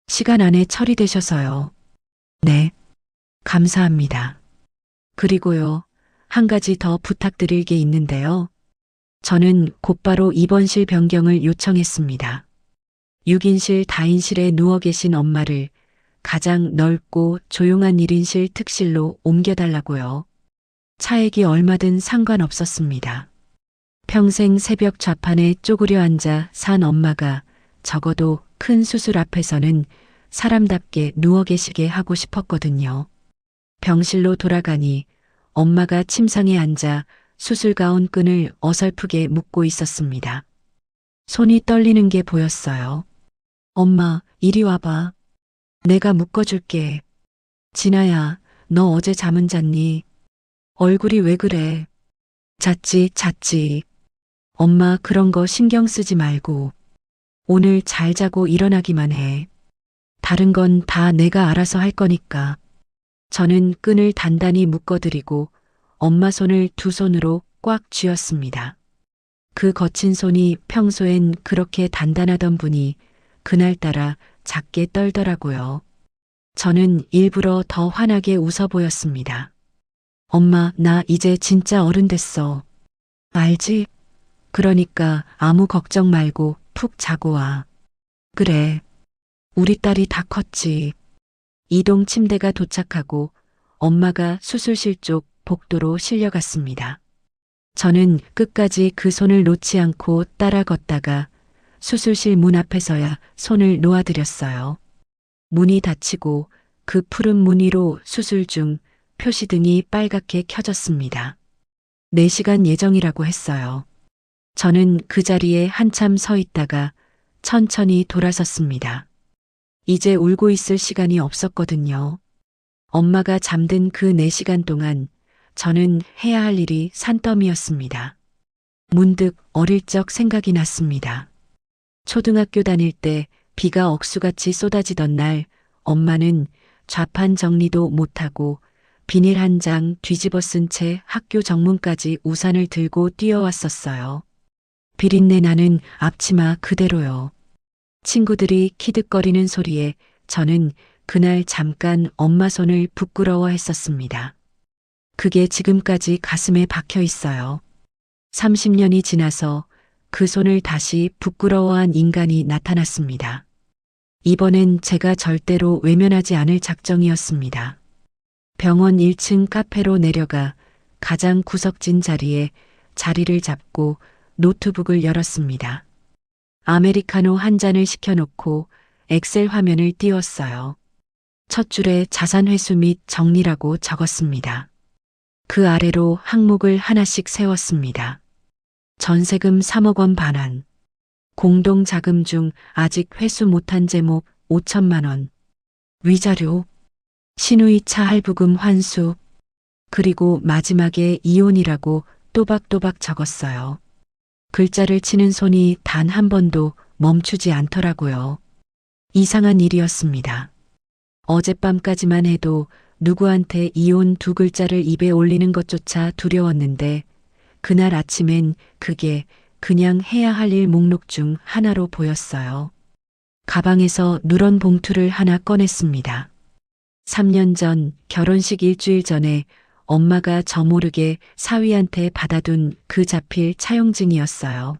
시간 안에 처리되셔서요. 네. 감사합니다. 그리고요. 한 가지 더 부탁드릴 게 있는데요. 저는 곧바로 입원실 변경을 요청했습니다. 6인실 다인실에 누워 계신 엄마를 가장 넓고 조용한 1인실 특실로 옮겨달라고요. 차액이 얼마든 상관없었습니다. 평생 새벽 좌판에 쪼그려 앉아 산 엄마가 적어도 큰 수술 앞에서는 사람답게 누워 계시게 하고 싶었거든요. 병실로 돌아가니 엄마가 침상에 앉아 수술 가운 끈을 어설프게 묶고 있었습니다. 손이 떨리는 게 보였어요. 엄마, 이리 와봐. 내가 묶어줄게. 진아야, 너 어제 잠은 잤니? 얼굴이 왜 그래? 잤지. 엄마 그런 거 신경 쓰지 말고. 오늘 잘 자고 일어나기만 해. 다른 건 다 내가 알아서 할 거니까. 저는 끈을 단단히 묶어드리고 엄마 손을 두 손으로 꽉 쥐었습니다. 그 거친 손이 평소엔 그렇게 단단하던 분이 그날따라 작게 떨더라고요. 저는 일부러 더 환하게 웃어 보였습니다. 엄마, 나 이제 진짜 어른 됐어. 알지? 그러니까 아무 걱정 말고 푹 자고 와. 그래. 우리 딸이 다 컸지. 이동 침대가 도착하고 엄마가 수술실 쪽 복도로 실려갔습니다. 저는 끝까지 그 손을 놓지 않고 따라 걷다가 수술실 문 앞에서야 손을 놓아드렸어요. 문이 닫히고 그 푸른 문 위로 수술 중 표시등이 빨갛게 켜졌습니다. 4시간 예정이라고 했어요. 저는 그 자리에 한참 서 있다가 천천히 돌아섰습니다. 이제 울고 있을 시간이 없었거든요. 엄마가 잠든 그 4시간 동안 저는 해야 할 일이 산더미였습니다. 문득 어릴 적 생각이 났습니다. 초등학교 다닐 때 비가 억수같이 쏟아지던 날 엄마는 좌판 정리도 못하고 비닐 한 장 뒤집어 쓴 채 학교 정문까지 우산을 들고 뛰어왔었어요. 비린내 나는 앞치마 그대로요. 친구들이 키득거리는 소리에 저는 그날 잠깐 엄마 손을 부끄러워했었습니다. 그게 지금까지 가슴에 박혀 있어요. 30년이 지나서 그 손을 다시 부끄러워한 인간이 나타났습니다. 이번엔 제가 절대로 외면하지 않을 작정이었습니다. 병원 1층 카페로 내려가 가장 구석진 자리에 자리를 잡고 노트북을 열었습니다. 아메리카노 한 잔을 시켜놓고 엑셀 화면을 띄웠어요. 첫 줄에 자산 회수 및 정리라고 적었습니다. 그 아래로 항목을 하나씩 세웠습니다. 전세금 3억 원 반환. 공동자금 중 아직 회수 못한 제목 5천만 원. 위자료. 신우이차 할부금 환수. 그리고 마지막에 이혼이라고 또박또박 적었어요. 글자를 치는 손이 단 한 번도 멈추지 않더라고요. 이상한 일이었습니다. 어젯밤까지만 해도 누구한테 이혼 2글자를 입에 올리는 것조차 두려웠는데 그날 아침엔 그게 그냥 해야 할 일 목록 중 하나로 보였어요. 가방에서 누런 봉투를 하나 꺼냈습니다. 3년 전 결혼식 일주일 전에 엄마가 저 모르게 사위한테 받아둔 그 자필 차용증이었어요.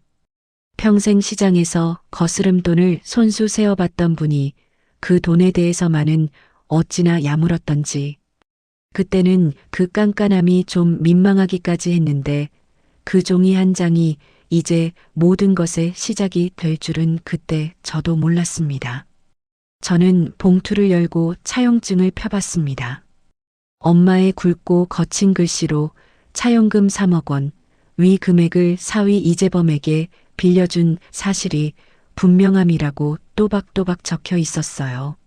평생 시장에서 거스름 돈을 손수 세어봤던 분이 그 돈에 대해서만은 어찌나 야물었던지. 그때는 그 깐깐함이 좀 민망하기까지 했는데 그 종이 한 장이 이제 모든 것의 시작이 될 줄은 그때 저도 몰랐습니다. 저는 봉투를 열고 차용증을 펴봤습니다. 엄마의 굵고 거친 글씨로 차용금 3억 원, 위 금액을 사위 이재범에게 빌려준 사실이 분명함이라고 또박또박 적혀 있었어요.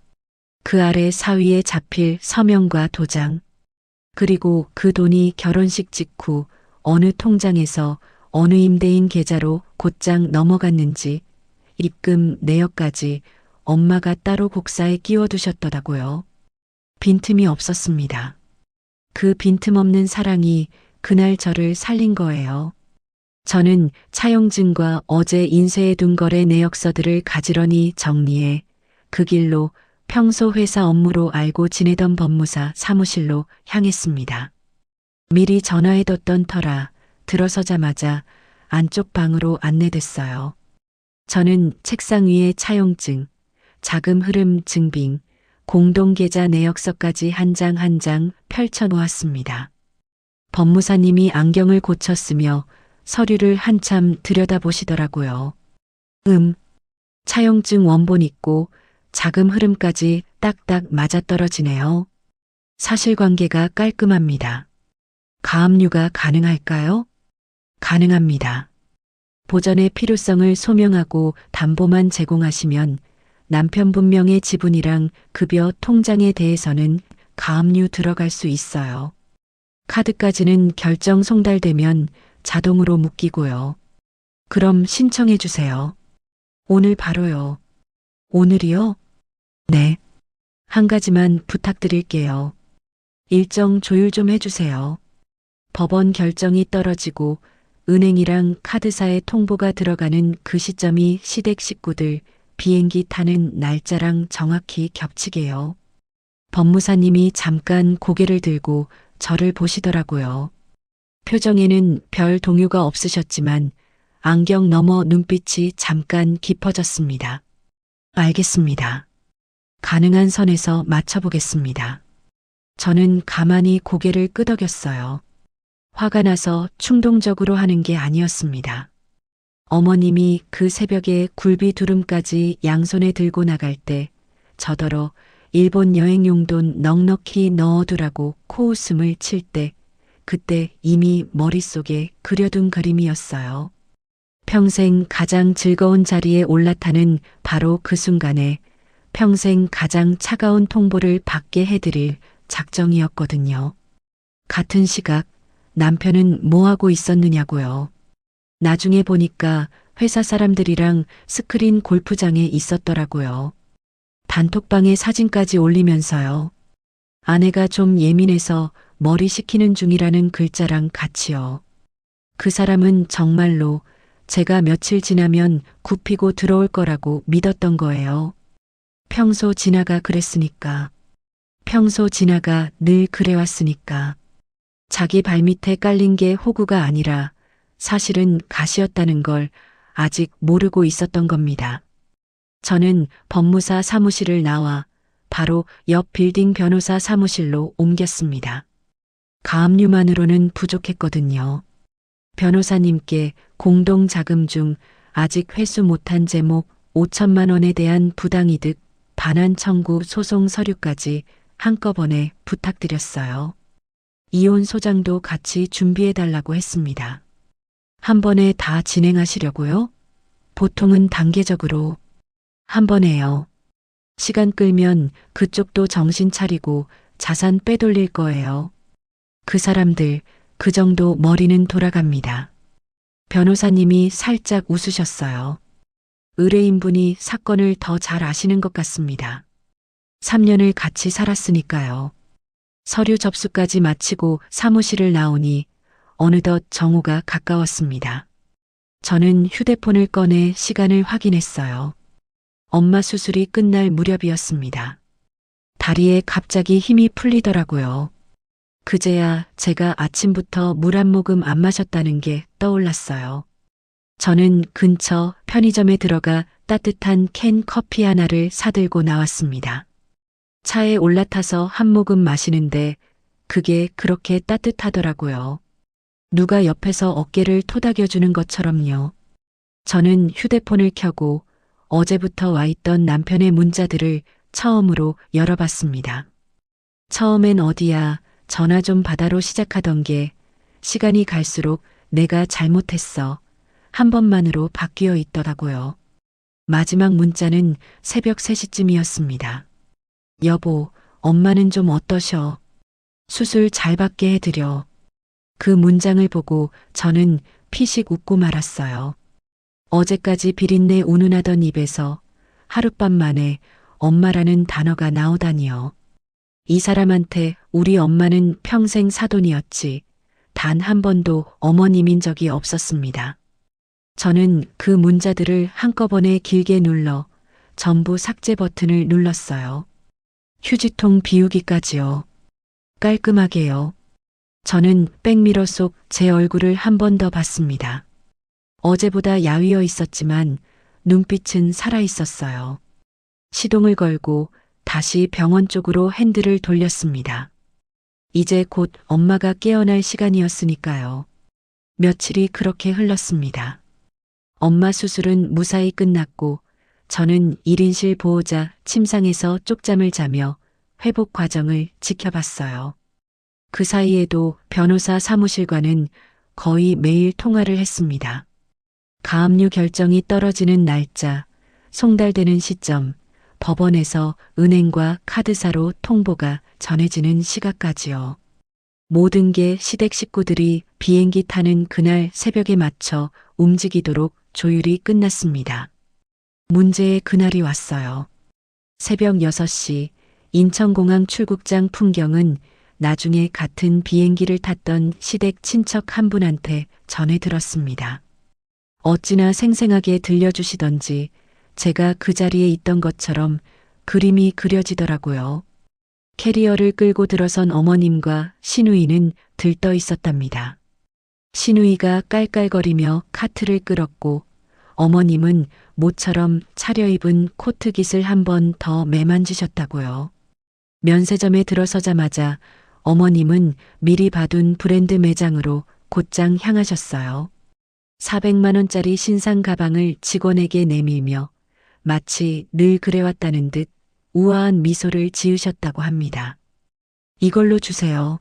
그 아래 사위의 자필 서명과 도장, 그리고 그 돈이 결혼식 직후 어느 통장에서 어느 임대인 계좌로 곧장 넘어갔는지 입금 내역까지 엄마가 따로 곡사에 끼워두셨더라고요. 빈틈이 없었습니다. 그 빈틈없는 사랑이 그날 저를 살린 거예요. 저는 차용증과 어제 인쇄해둔 거래 내역서들을 가지런히 정리해 그 길로 평소 회사 업무로 알고 지내던 법무사 사무실로 향했습니다. 미리 전화해뒀던 터라 들어서자마자 안쪽 방으로 안내됐어요. 저는 책상 위에 차용증, 자금 흐름 증빙, 공동계좌 내역서까지 한 장 한 장 펼쳐놓았습니다. 법무사님이 안경을 고쳤으며 서류를 한참 들여다보시더라고요. 차용증 원본 있고 자금 흐름까지 딱딱 맞아떨어지네요. 사실관계가 깔끔합니다. 가압류가 가능할까요? 가능합니다. 보전의 필요성을 소명하고 담보만 제공하시면 남편분명의 지분이랑 급여 통장에 대해서는 가압류 들어갈 수 있어요. 카드까지는 결정 송달되면 자동으로 묶이고요. 그럼 신청해 주세요. 오늘 바로요. 오늘이요? 네. 한 가지만 부탁드릴게요. 일정 조율 좀 해주세요. 법원 결정이 떨어지고 은행이랑 카드사에 통보가 들어가는 그 시점이 시댁 식구들 비행기 타는 날짜랑 정확히 겹치게요. 법무사님이 잠깐 고개를 들고 저를 보시더라고요. 표정에는 별 동요가 없으셨지만 안경 너머 눈빛이 잠깐 깊어졌습니다. 알겠습니다. 가능한 선에서 맞춰보겠습니다. 저는 가만히 고개를 끄덕였어요. 화가 나서 충동적으로 하는 게 아니었습니다. 어머님이 그 새벽에 굴비 두름까지 양손에 들고 나갈 때 저더러 일본 여행 용돈 넉넉히 넣어두라고 코웃음을 칠 때 그때 이미 머릿속에 그려둔 그림이었어요. 평생 가장 즐거운 자리에 올라타는 바로 그 순간에 평생 가장 차가운 통보를 받게 해드릴 작정이었거든요. 같은 시각 남편은 뭐하고 있었느냐고요. 나중에 보니까 회사 사람들이랑 스크린 골프장에 있었더라고요. 단톡방에 사진까지 올리면서요. 아내가 좀 예민해서 머리 식히는 중이라는 글자랑 같이요. 그 사람은 정말로 제가 며칠 지나면 굽히고 들어올 거라고 믿었던 거예요. 평소 진아가 그랬으니까. 평소 진아가 늘 그래왔으니까. 자기 발밑에 깔린 게 호구가 아니라 사실은 가시였다는 걸 아직 모르고 있었던 겁니다. 저는 법무사 사무실을 나와 바로 옆 빌딩 변호사 사무실로 옮겼습니다. 가압류만으로는 부족했거든요. 변호사님께 공동 자금 중 아직 회수 못한 제목 5천만 원에 대한 부당이득 반환 청구 소송 서류까지 한꺼번에 부탁드렸어요. 이혼 소장도 같이 준비해달라고 했습니다. 한 번에 다 진행하시려고요? 보통은 단계적으로. 한 번에요. 시간 끌면 그쪽도 정신 차리고 자산 빼돌릴 거예요. 그 사람들 그 정도 머리는 돌아갑니다. 변호사님이 살짝 웃으셨어요. 의뢰인분이 사건을 더 잘 아시는 것 같습니다. 3년을 같이 살았으니까요. 서류 접수까지 마치고 사무실을 나오니 어느덧 정오가 가까웠습니다. 저는 휴대폰을 꺼내 시간을 확인했어요. 엄마 수술이 끝날 무렵이었습니다. 다리에 갑자기 힘이 풀리더라고요. 그제야 제가 아침부터 물 한 모금 안 마셨다는 게 떠올랐어요. 저는 근처 편의점에 들어가 따뜻한 캔 커피 하나를 사들고 나왔습니다. 차에 올라타서 한 모금 마시는데 그게 그렇게 따뜻하더라고요. 누가 옆에서 어깨를 토닥여주는 것처럼요. 저는 휴대폰을 켜고 어제부터 와 있던 남편의 문자들을 처음으로 열어봤습니다. 처음엔 어디야 전화 좀 받아로 시작하던 게 시간이 갈수록 내가 잘못했어 한 번만으로 바뀌어 있더라고요. 마지막 문자는 새벽 3시쯤이었습니다. 여보, 엄마는 좀 어떠셔? 수술 잘 받게 해드려. 그 문장을 보고 저는 피식 웃고 말았어요. 어제까지 비린내 운운하던 입에서 하룻밤 만에 엄마라는 단어가 나오다니요. 이 사람한테 우리 엄마는 평생 사돈이었지 단 한 번도 어머님인 적이 없었습니다. 저는 그 문자들을 한꺼번에 길게 눌러 전부 삭제 버튼을 눌렀어요. 휴지통 비우기까지요. 깔끔하게요. 저는 백미러 속 제 얼굴을 한 번 더 봤습니다. 어제보다 야위어 있었지만 눈빛은 살아 있었어요. 시동을 걸고 다시 병원 쪽으로 핸들을 돌렸습니다. 이제 곧 엄마가 깨어날 시간이었으니까요. 며칠이 그렇게 흘렀습니다. 엄마 수술은 무사히 끝났고 저는 1인실 보호자 침상에서 쪽잠을 자며 회복 과정을 지켜봤어요. 그 사이에도 변호사 사무실과는 거의 매일 통화를 했습니다. 가압류 결정이 떨어지는 날짜, 송달되는 시점, 법원에서 은행과 카드사로 통보가 전해지는 시각까지요. 모든 게 시댁 식구들이 비행기 타는 그날 새벽에 맞춰 움직이도록 조율이 끝났습니다. 문제의 그날이 왔어요. 새벽 6시 인천공항 출국장 풍경은 나중에 같은 비행기를 탔던 시댁 친척 한 분한테 전해 들었습니다. 어찌나 생생하게 들려주시던지 제가 그 자리에 있던 것처럼 그림이 그려지더라고요. 캐리어를 끌고 들어선 어머님과 시누이는 들떠 있었답니다. 시누이가 깔깔거리며 카트를 끌었고 어머님은 모처럼 차려입은 코트깃을 한 번 더 매만지셨다고요. 면세점에 들어서자마자 어머님은 미리 봐둔 브랜드 매장으로 곧장 향하셨어요. 400만 원짜리 신상 가방을 직원에게 내밀며 마치 늘 그래왔다는 듯 우아한 미소를 지으셨다고 합니다. 이걸로 주세요.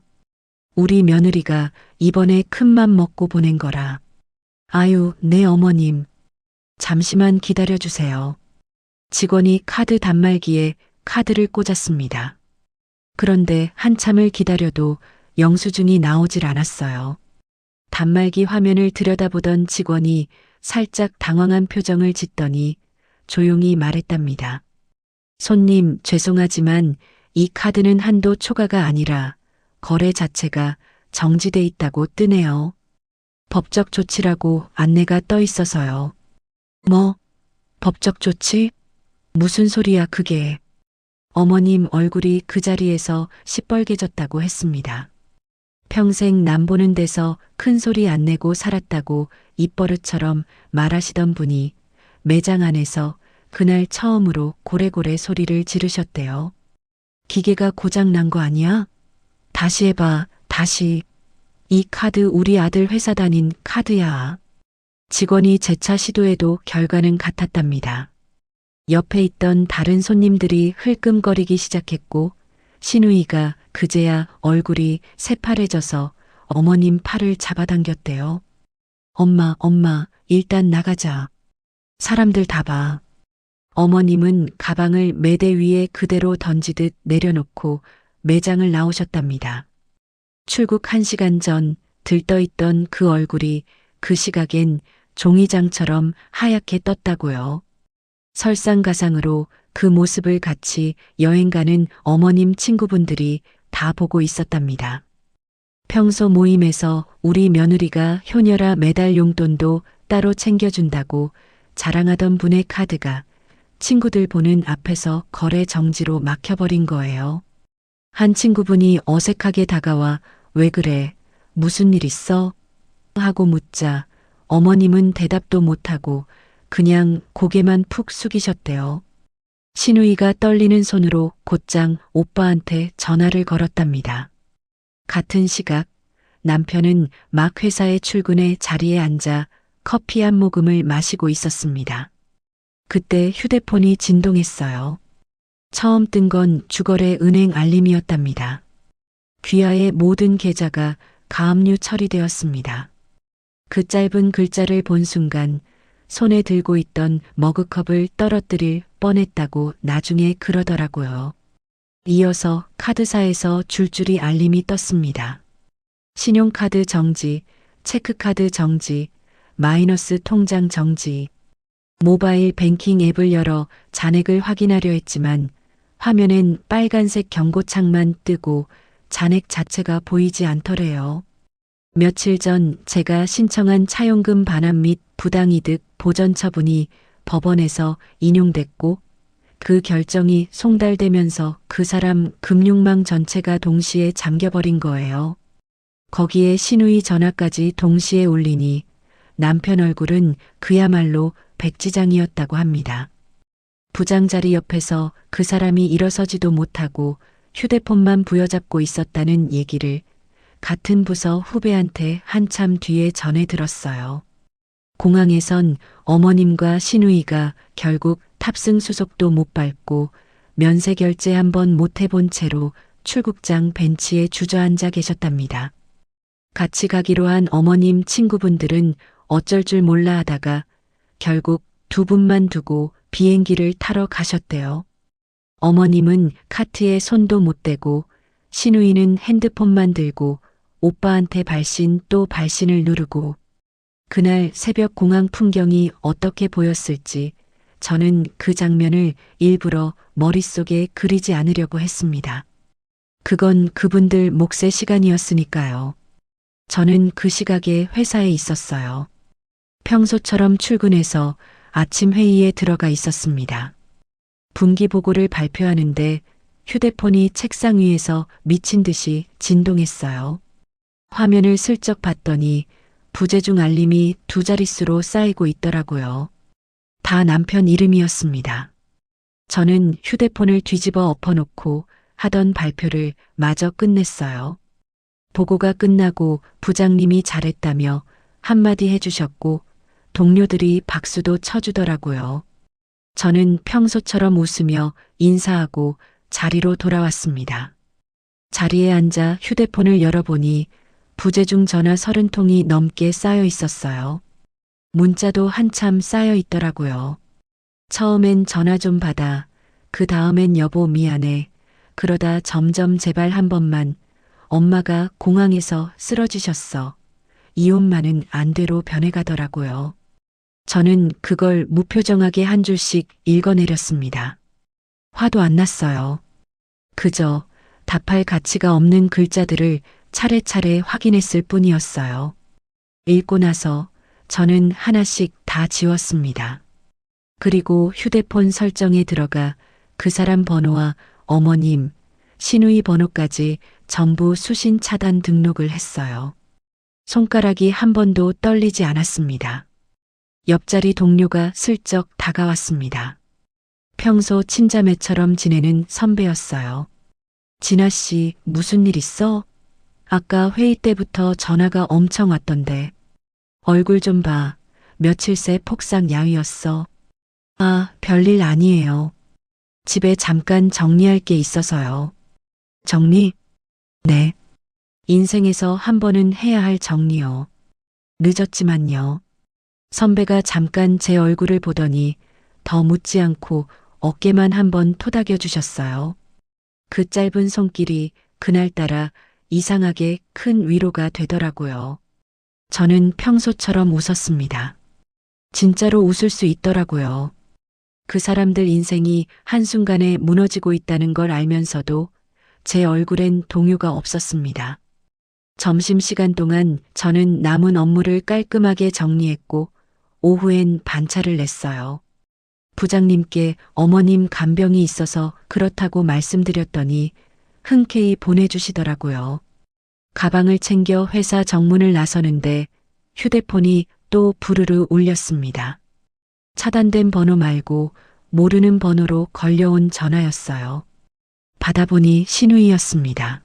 우리 며느리가 이번에 큰맘 먹고 보낸 거라. 아유, 네 어머님. 잠시만 기다려주세요. 직원이 카드 단말기에 카드를 꽂았습니다. 그런데 한참을 기다려도 영수증이 나오질 않았어요. 단말기 화면을 들여다보던 직원이 살짝 당황한 표정을 짓더니 조용히 말했답니다. 손님, 죄송하지만 이 카드는 한도 초과가 아니라 거래 자체가 정지돼 있다고 뜨네요. 법적 조치라고 안내가 떠 있어서요. 뭐? 법적 조치? 무슨 소리야 그게? 어머님 얼굴이 그 자리에서 시뻘개졌다고 했습니다. 평생 남보는 데서 큰 소리 안 내고 살았다고 입버릇처럼 말하시던 분이 매장 안에서 그날 처음으로 고래고래 소리를 지르셨대요. 기계가 고장 난 거 아니야? 다시 해봐, 다시. 이 카드 우리 아들 회사 다닌 카드야. 직원이 재차 시도해도 결과는 같았답니다. 옆에 있던 다른 손님들이 흘끔거리기 시작했고 시누이가 그제야 얼굴이 새파래져서 어머님 팔을 잡아당겼대요. 엄마, 일단 나가자. 사람들 다 봐. 어머님은 가방을 매대 위에 그대로 던지듯 내려놓고 매장을 나오셨답니다. 출국 1시간 전 들떠있던 그 얼굴이 그 시각엔 종이장처럼 하얗게 떴다고요. 설상가상으로 그 모습을 같이 여행 가는 어머님 친구분들이 다 보고 있었답니다. 평소 모임에서 우리 며느리가 효녀라 매달 용돈도 따로 챙겨준다고 자랑하던 분의 카드가 친구들 보는 앞에서 거래 정지로 막혀버린 거예요. 한 친구분이 어색하게 다가와 왜 그래? 무슨 일 있어? 하고 묻자 어머님은 대답도 못하고 그냥 고개만 푹 숙이셨대요. 시누이가 떨리는 손으로 곧장 오빠한테 전화를 걸었답니다. 같은 시각 남편은 막 회사에 출근해 자리에 앉아 커피 한 모금을 마시고 있었습니다. 그때 휴대폰이 진동했어요. 처음 뜬 건 주거래 은행 알림이었답니다. 귀하의 모든 계좌가 가압류 처리되었습니다. 그 짧은 글자를 본 순간 손에 들고 있던 머그컵을 떨어뜨릴 뻔했다고 나중에 그러더라고요. 이어서 카드사에서 줄줄이 알림이 떴습니다. 신용카드 정지, 체크카드 정지, 마이너스 통장 정지. 모바일 뱅킹 앱을 열어 잔액을 확인하려 했지만 화면엔 빨간색 경고창만 뜨고 잔액 자체가 보이지 않더래요. 며칠 전 제가 신청한 차용금 반환 및 부당이득 보전 처분이 법원에서 인용됐고 그 결정이 송달되면서 그 사람 금융망 전체가 동시에 잠겨버린 거예요. 거기에 시누이 전화까지 동시에 울리니 남편 얼굴은 그야말로 백지장이었다고 합니다. 부장자리 옆에서 그 사람이 일어서지도 못하고 휴대폰만 부여잡고 있었다는 얘기를 같은 부서 후배한테 한참 뒤에 전해 들었어요. 공항에선 어머님과 시누이가 결국 탑승 수속도 못 밟고 면세 결제 한번 못 해본 채로 출국장 벤치에 주저앉아 계셨답니다. 같이 가기로 한 어머님 친구분들은 어쩔 줄 몰라 하다가 결국 두 분만 두고 비행기를 타러 가셨대요. 어머님은 카트에 손도 못 대고 시누이는 핸드폰만 들고 오빠한테 발신 또 발신을 누르고 그날 새벽 공항 풍경이 어떻게 보였을지 저는 그 장면을 일부러 머릿속에 그리지 않으려고 했습니다. 그건 그분들 몫의 시간이었으니까요. 저는 그 시각에 회사에 있었어요. 평소처럼 출근해서 아침 회의에 들어가 있었습니다. 분기 보고를 발표하는데 휴대폰이 책상 위에서 미친 듯이 진동했어요. 화면을 슬쩍 봤더니 부재중 알림이 2자릿수로 쌓이고 있더라고요. 다 남편 이름이었습니다. 저는 휴대폰을 뒤집어 엎어놓고 하던 발표를 마저 끝냈어요. 보고가 끝나고 부장님이 잘했다며 한마디 해주셨고 동료들이 박수도 쳐주더라고요. 저는 평소처럼 웃으며 인사하고 자리로 돌아왔습니다. 자리에 앉아 휴대폰을 열어보니 부재중 전화 30통이 넘게 쌓여 있었어요. 문자도 한참 쌓여 있더라고요. 처음엔 전화 좀 받아, 그 다음엔 여보 미안해, 그러다 점점 제발 한 번만, 엄마가 공항에서 쓰러지셨어. 이혼만은 안 돼로 변해가더라고요. 저는 그걸 무표정하게 한 줄씩 읽어내렸습니다. 화도 안 났어요. 그저 답할 가치가 없는 글자들을 차례차례 확인했을 뿐이었어요. 읽고 나서 저는 하나씩 다 지웠습니다. 그리고 휴대폰 설정에 들어가 그 사람 번호와 어머님, 시누이 번호까지 전부 수신 차단 등록을 했어요. 손가락이 한 번도 떨리지 않았습니다. 옆자리 동료가 슬쩍 다가왔습니다. 평소 친자매처럼 지내는 선배였어요. 진아 씨, 무슨 일 있어? 아까 회의 때부터 전화가 엄청 왔던데. 얼굴 좀 봐. 며칠 새 폭삭 야위였어. 아, 별일 아니에요. 집에 잠깐 정리할 게 있어서요. 정리? 네. 인생에서 한 번은 해야 할 정리요. 늦었지만요. 선배가 잠깐 제 얼굴을 보더니 더 묻지 않고 어깨만 한번 토닥여 주셨어요. 그 짧은 손길이 그날따라 이상하게 큰 위로가 되더라고요. 저는 평소처럼 웃었습니다. 진짜로 웃을 수 있더라고요. 그 사람들 인생이 한순간에 무너지고 있다는 걸 알면서도 제 얼굴엔 동요가 없었습니다. 점심시간 동안 저는 남은 업무를 깔끔하게 정리했고 오후엔 반차를 냈어요. 부장님께 어머님 간병이 있어서 그렇다고 말씀드렸더니 흔쾌히 보내주시더라고요. 가방을 챙겨 회사 정문을 나서는데 휴대폰이 또 부르르 울렸습니다. 차단된 번호 말고 모르는 번호로 걸려온 전화였어요. 받아보니 시누이였습니다.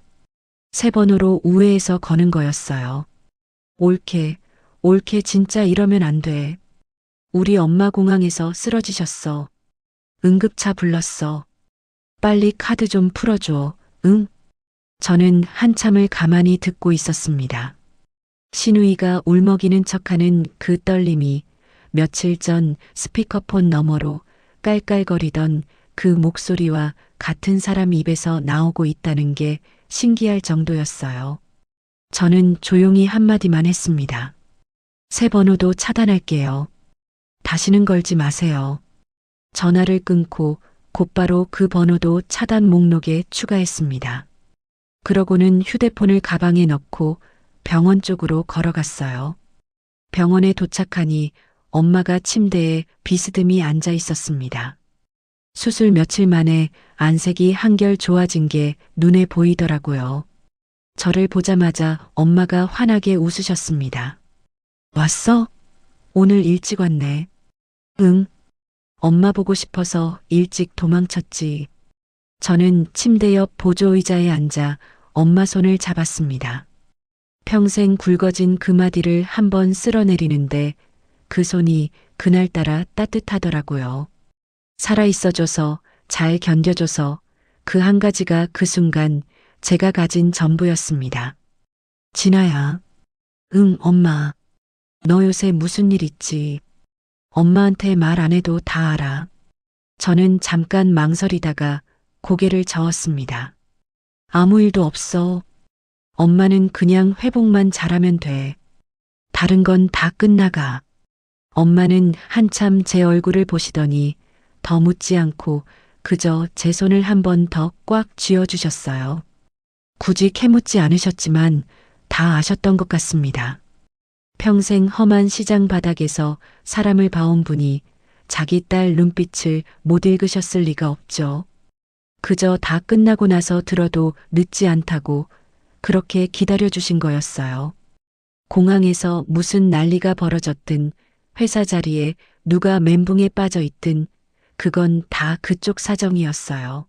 새 번호로 우회해서 거는 거였어요. 옳게 진짜 이러면 안 돼. 우리 엄마 공항에서 쓰러지셨어. 응급차 불렀어. 빨리 카드 좀 풀어줘. 응? 저는 한참을 가만히 듣고 있었습니다. 시누이가 울먹이는 척하는 그 떨림이 며칠 전 스피커폰 너머로 깔깔거리던 그 목소리와 같은 사람 입에서 나오고 있다는 게 신기할 정도였어요. 저는 조용히 한마디만 했습니다. 새 번호도 차단할게요. 다시는 걸지 마세요. 전화를 끊고 곧바로 그 번호도 차단 목록에 추가했습니다. 그러고는 휴대폰을 가방에 넣고 병원 쪽으로 걸어갔어요. 병원에 도착하니 엄마가 침대에 비스듬히 앉아 있었습니다. 수술 며칠 만에 안색이 한결 좋아진 게 눈에 보이더라고요. 저를 보자마자 엄마가 환하게 웃으셨습니다. 왔어? 오늘 일찍 왔네. 응. 엄마 보고 싶어서 일찍 도망쳤지. 저는 침대 옆 보조의자에 앉아 엄마 손을 잡았습니다. 평생 굵어진 그 마디를 한번 쓸어내리는데 그 손이 그날따라 따뜻하더라고요. 살아있어줘서, 잘 견뎌줘서 그 한 가지가 그 순간 제가 가진 전부였습니다. 진아야. 응, 엄마. 너 요새 무슨 일 있지? 엄마한테 말 안 해도 다 알아. 저는 잠깐 망설이다가 고개를 저었습니다. 아무 일도 없어. 엄마는 그냥 회복만 잘하면 돼. 다른 건 다 끝나가. 엄마는 한참 제 얼굴을 보시더니 더 묻지 않고 그저 제 손을 한 번 더 꽉 쥐어주셨어요. 굳이 캐묻지 않으셨지만 다 아셨던 것 같습니다. 평생 험한 시장 바닥에서 사람을 봐온 분이 자기 딸 눈빛을 못 읽으셨을 리가 없죠. 그저 다 끝나고 나서 들어도 늦지 않다고 그렇게 기다려주신 거였어요. 공항에서 무슨 난리가 벌어졌든 회사 자리에 누가 멘붕에 빠져 있든 그건 다 그쪽 사정이었어요.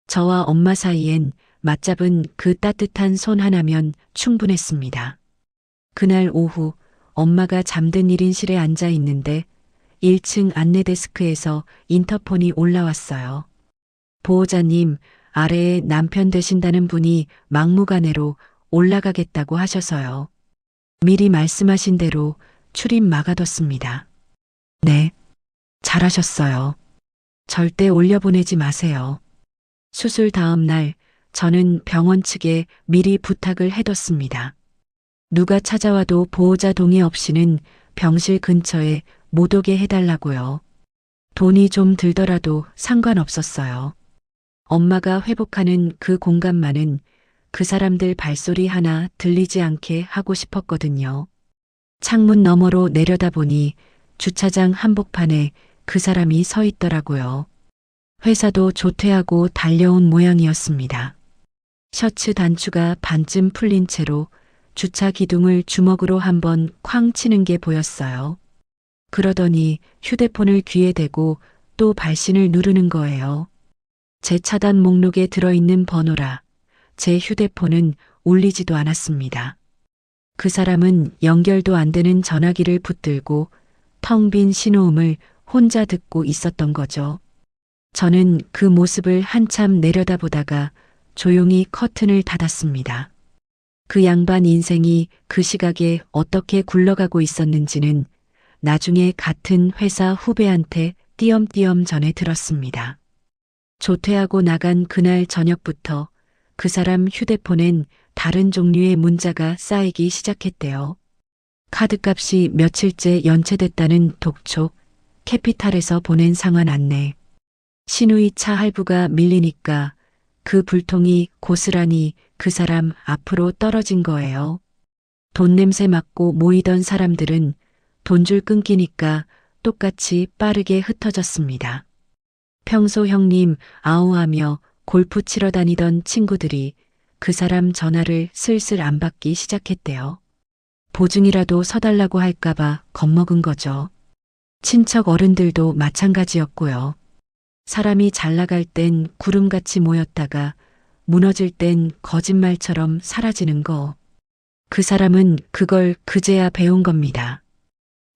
저와 엄마 사이엔 맞잡은 그 따뜻한 손 하나면 충분했습니다. 그날 오후 엄마가 잠든 1인실에 앉아 있는데 1층 안내데스크에서 인터폰이 올라왔어요. 보호자님, 아래에 남편 되신다는 분이 막무가내로 올라가겠다고 하셔서요. 미리 말씀하신 대로 출입 막아뒀습니다. 네, 잘하셨어요. 절대 올려보내지 마세요. 수술 다음 날 저는 병원 측에 미리 부탁을 해뒀습니다. 누가 찾아와도 보호자 동의 없이는 병실 근처에 못 오게 해달라고요. 돈이 좀 들더라도 상관없었어요. 엄마가 회복하는 그 공간만은 그 사람들 발소리 하나 들리지 않게 하고 싶었거든요. 창문 너머로 내려다보니 주차장 한복판에 그 사람이 서 있더라고요. 회사도 조퇴하고 달려온 모양이었습니다. 셔츠 단추가 반쯤 풀린 채로 주차 기둥을 주먹으로 한번 쾅 치는 게 보였어요. 그러더니 휴대폰을 귀에 대고 또 발신을 누르는 거예요. 제 차단 목록에 들어있는 번호라 제 휴대폰은 울리지도 않았습니다. 그 사람은 연결도 안 되는 전화기를 붙들고 텅 빈 신호음을 혼자 듣고 있었던 거죠. 저는 그 모습을 한참 내려다보다가 조용히 커튼을 닫았습니다. 그 양반 인생이 그 시각에 어떻게 굴러가고 있었는지는 나중에 같은 회사 후배한테 띄엄띄엄 전해 들었습니다. 조퇴하고 나간 그날 저녁부터 그 사람 휴대폰엔 다른 종류의 문자가 쌓이기 시작했대요. 카드값이 며칠째 연체됐다는 독촉, 캐피탈에서 보낸 상환 안내, 신우이 차 할부가 밀리니까 그 불통이 고스란히 그 사람 앞으로 떨어진 거예요. 돈 냄새 맡고 모이던 사람들은 돈줄 끊기니까 똑같이 빠르게 흩어졌습니다. 평소 형님 아우하며 골프 치러 다니던 친구들이 그 사람 전화를 슬슬 안 받기 시작했대요. 보증이라도 서달라고 할까봐 겁먹은 거죠. 친척 어른들도 마찬가지였고요. 사람이 잘 나갈 땐 구름같이 모였다가 무너질 땐 거짓말처럼 사라지는 거. 그 사람은 그걸 그제야 배운 겁니다.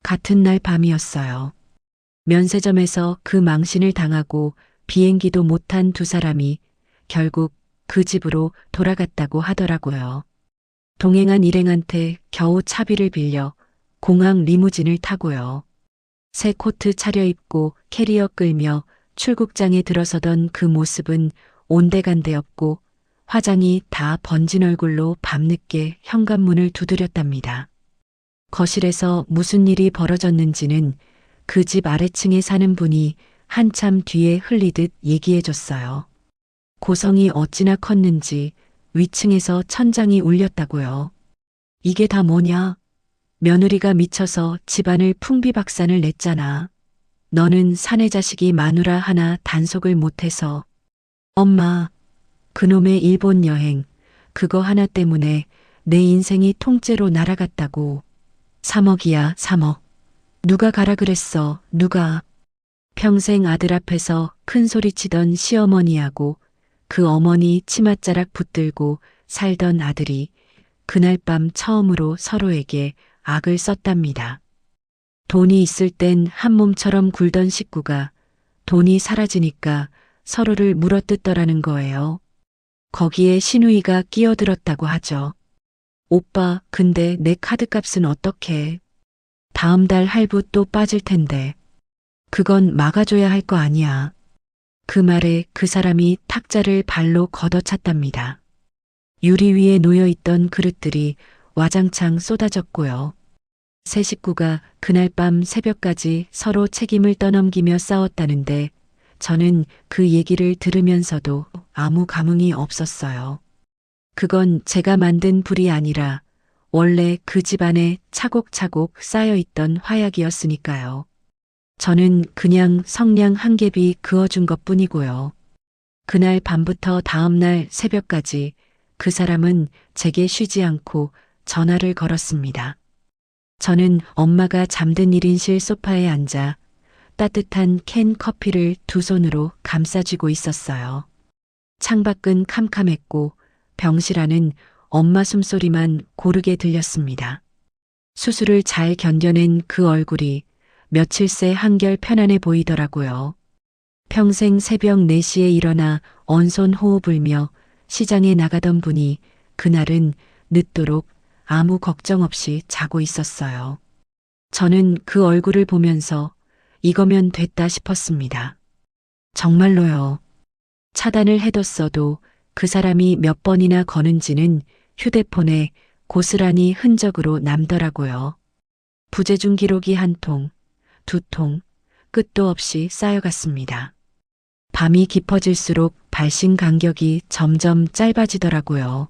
같은 날 밤이었어요. 면세점에서 그 망신을 당하고 비행기도 못 탄 두 사람이 결국 그 집으로 돌아갔다고 하더라고요. 동행한 일행한테 겨우 차비를 빌려 공항 리무진을 타고요. 새 코트 차려입고 캐리어 끌며 출국장에 들어서던 그 모습은 온데간데 없고 화장이 다 번진 얼굴로 밤늦게 현관문을 두드렸답니다. 거실에서 무슨 일이 벌어졌는지는 그 집 아래층에 사는 분이 한참 뒤에 흘리듯 얘기해줬어요. 고성이 어찌나 컸는지 위층에서 천장이 울렸다고요. 이게 다 뭐냐? 며느리가 미쳐서 집안을 풍비박산을 냈잖아. 너는 사내 자식이 마누라 하나 단속을 못해서. 엄마, 그놈의 일본 여행, 그거 하나 때문에 내 인생이 통째로 날아갔다고. 3억이야, 3억. 누가 가라 그랬어, 누가. 평생 아들 앞에서 큰 소리 치던 시어머니하고 그 어머니 치맛자락 붙들고 살던 아들이 그날 밤 처음으로 서로에게 악을 썼답니다. 돈이 있을 땐 한 몸처럼 굴던 식구가 돈이 사라지니까 서로를 물어뜯더라는 거예요. 거기에 신우이가 끼어들었다고 하죠. 오빠, 근데 내 카드값은 어떡해? 다음 달 할부 또 빠질 텐데. 그건 막아줘야 할 거 아니야. 그 말에 그 사람이 탁자를 발로 걷어찼답니다. 유리 위에 놓여있던 그릇들이 와장창 쏟아졌고요. 세 식구가 그날 밤 새벽까지 서로 책임을 떠넘기며 싸웠다는데 저는 그 얘기를 들으면서도 아무 감흥이 없었어요. 그건 제가 만든 불이 아니라 원래 그 집안에 차곡차곡 쌓여있던 화약이었으니까요. 저는 그냥 성냥 한 갭이 그어준 것뿐이고요. 그날 밤부터 다음날 새벽까지 그 사람은 제게 쉬지 않고 전화를 걸었습니다. 저는 엄마가 잠든 1인실 소파에 앉아 따뜻한 캔 커피를 두 손으로 감싸쥐고 있었어요. 창밖은 캄캄했고 병실안은 엄마 숨소리만 고르게 들렸습니다. 수술을 잘 견뎌낸 그 얼굴이 며칠 새 한결 편안해 보이더라고요. 평생 새벽 4시에 일어나 언손 호흡 불며 시장에 나가던 분이 그날은 늦도록 아무 걱정 없이 자고 있었어요. 저는 그 얼굴을 보면서 이거면 됐다 싶었습니다. 정말로요. 차단을 해뒀어도 그 사람이 몇 번이나 거는지는 휴대폰에 고스란히 흔적으로 남더라고요. 부재중 기록이 한 통, 두 통, 끝도 없이 쌓여갔습니다. 밤이 깊어질수록 발신 간격이 점점 짧아지더라고요.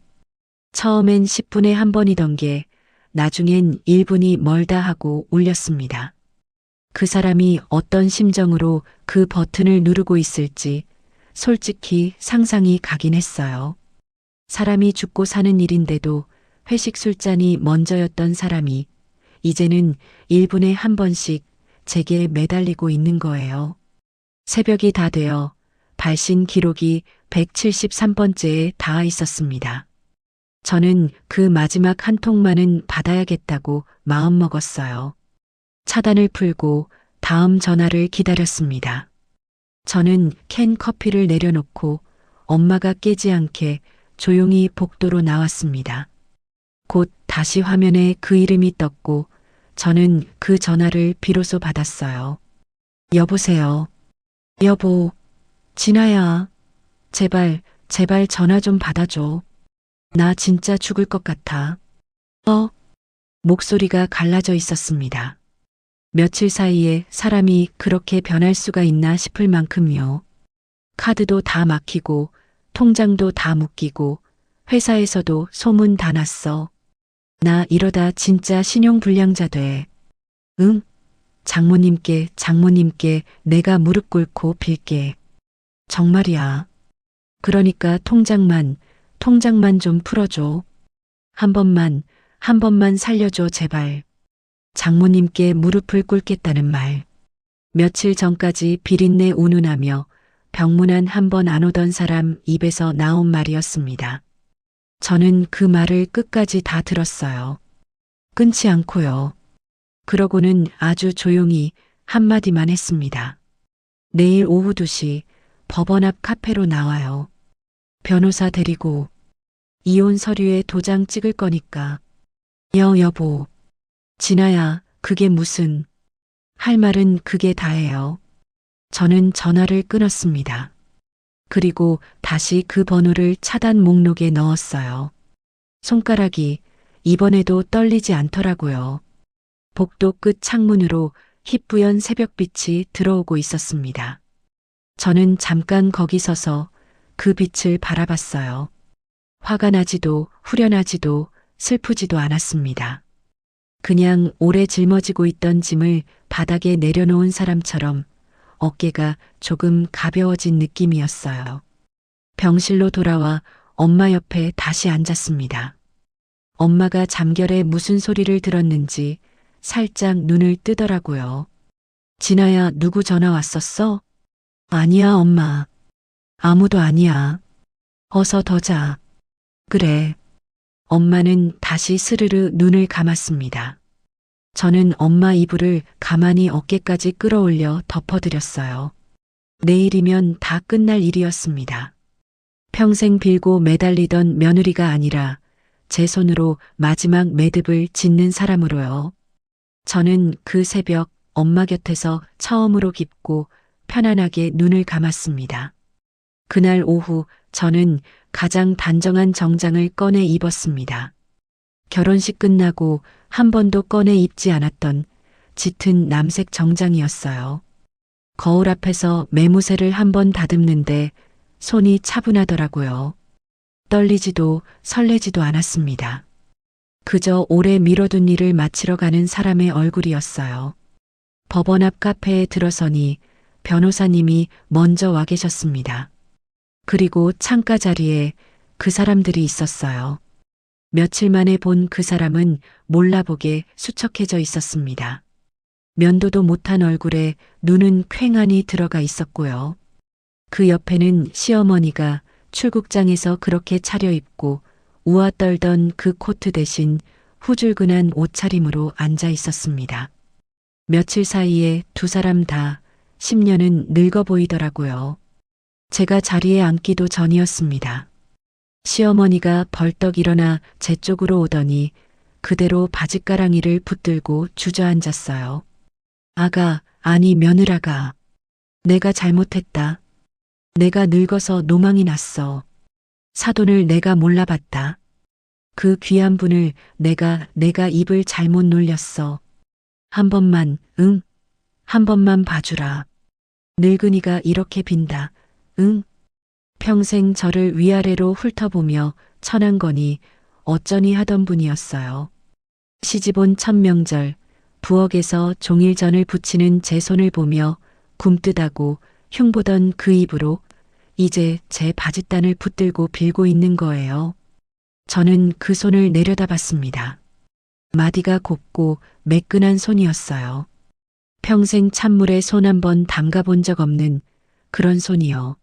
처음엔 10분에 한 번이던 게 나중엔 1분이 멀다 하고 울렸습니다. 그 사람이 어떤 심정으로 그 버튼을 누르고 있을지 솔직히 상상이 가긴 했어요. 사람이 죽고 사는 일인데도 회식 술잔이 먼저였던 사람이 이제는 1분에 한 번씩 제게 매달리고 있는 거예요. 새벽이 다 되어 발신 기록이 173번째에 닿아 있었습니다. 저는 그 마지막 한 통만은 받아야겠다고 마음먹었어요. 차단을 풀고 다음 전화를 기다렸습니다. 저는 캔 커피를 내려놓고 엄마가 깨지 않게 조용히 복도로 나왔습니다. 곧 다시 화면에 그 이름이 떴고 저는 그 전화를 비로소 받았어요. 여보세요. 여보, 진아야. 제발 전화 좀 받아줘. 나 진짜 죽을 것 같아. 목소리가 갈라져 있었습니다. 며칠 사이에 사람이 그렇게 변할 수가 있나 싶을 만큼요. 카드도 다 막히고 통장도 다 묶이고 회사에서도 소문 다 났어. 나 이러다 진짜 신용불량자 돼. 응? 장모님께 내가 무릎 꿇고 빌게. 정말이야. 그러니까 통장만 좀 풀어줘. 한 번만 살려줘 제발. 장모님께 무릎을 꿇겠다는 말. 며칠 전까지 비린내 운운하며 병문안 한 번 안 오던 사람 입에서 나온 말이었습니다. 저는 그 말을 끝까지 다 들었어요. 끊지 않고요. 그러고는 아주 조용히 한마디만 했습니다. 내일 오후 2시 법원 앞 카페로 나와요. 변호사 데리고 이혼 서류에 도장 찍을 거니까. 여보. 진아야, 그게 무슨. 할 말은 그게 다예요. 저는 전화를 끊었습니다. 그리고 다시 그 번호를 차단 목록에 넣었어요. 손가락이 이번에도 떨리지 않더라고요. 복도 끝 창문으로 희뿌연 새벽빛이 들어오고 있었습니다. 저는 잠깐 거기 서서 그 빛을 바라봤어요. 화가 나지도 후련하지도 슬프지도 않았습니다. 그냥 오래 짊어지고 있던 짐을 바닥에 내려놓은 사람처럼 어깨가 조금 가벼워진 느낌이었어요. 병실로 돌아와 엄마 옆에 다시 앉았습니다. 엄마가 잠결에 무슨 소리를 들었는지 살짝 눈을 뜨더라고요. 진아야, 누구 전화 왔었어? 아니야, 엄마. 아무도 아니야. 어서 더 자. 그래. 엄마는 다시 스르르 눈을 감았습니다. 저는 엄마 이불을 가만히 어깨까지 끌어올려 덮어드렸어요. 내일이면 다 끝날 일이었습니다. 평생 빌고 매달리던 며느리가 아니라 제 손으로 마지막 매듭을 짓는 사람으로요. 저는 그 새벽 엄마 곁에서 처음으로 깊고 편안하게 눈을 감았습니다. 그날 오후 저는 가장 단정한 정장을 꺼내 입었습니다. 결혼식 끝나고 한 번도 꺼내 입지 않았던 짙은 남색 정장이었어요. 거울 앞에서 매무새를 한 번 다듬는데 손이 차분하더라고요. 떨리지도 설레지도 않았습니다. 그저 오래 미뤄둔 일을 마치러 가는 사람의 얼굴이었어요. 법원 앞 카페에 들어서니 변호사님이 먼저 와 계셨습니다. 그리고 창가 자리에 그 사람들이 있었어요. 며칠 만에 본 그 사람은 몰라보게 수척해져 있었습니다. 면도도 못한 얼굴에 눈은 퀭하니 들어가 있었고요. 그 옆에는 시어머니가 출국장에서 그렇게 차려입고 우아 떨던 그 코트 대신 후줄근한 옷차림으로 앉아 있었습니다. 며칠 사이에 두 사람 다 10년은 늙어 보이더라고요. 제가 자리에 앉기도 전이었습니다. 시어머니가 벌떡 일어나 제 쪽으로 오더니 그대로 바짓가랑이를 붙들고 주저앉았어요. 아가, 아니 며느라가. 내가 잘못했다. 내가 늙어서 노망이 났어. 사돈을 내가 몰라봤다. 그 귀한 분을 내가 입을 잘못 놀렸어. 한 번만, 응? 한 번만 봐주라. 늙은이가 이렇게 빈다. 응? 평생 저를 위아래로 훑어보며 천한거니 어쩌니 하던 분이었어요. 시집온 첫 명절 부엌에서 종일전을 부치는 제 손을 보며 굼뜨다고 흉보던 그 입으로 이제 제 바짓단을 붙들고 빌고 있는 거예요. 저는 그 손을 내려다봤습니다. 마디가 곱고 매끈한 손이었어요. 평생 찬물에 손 한 번 담가본 적 없는 그런 손이요.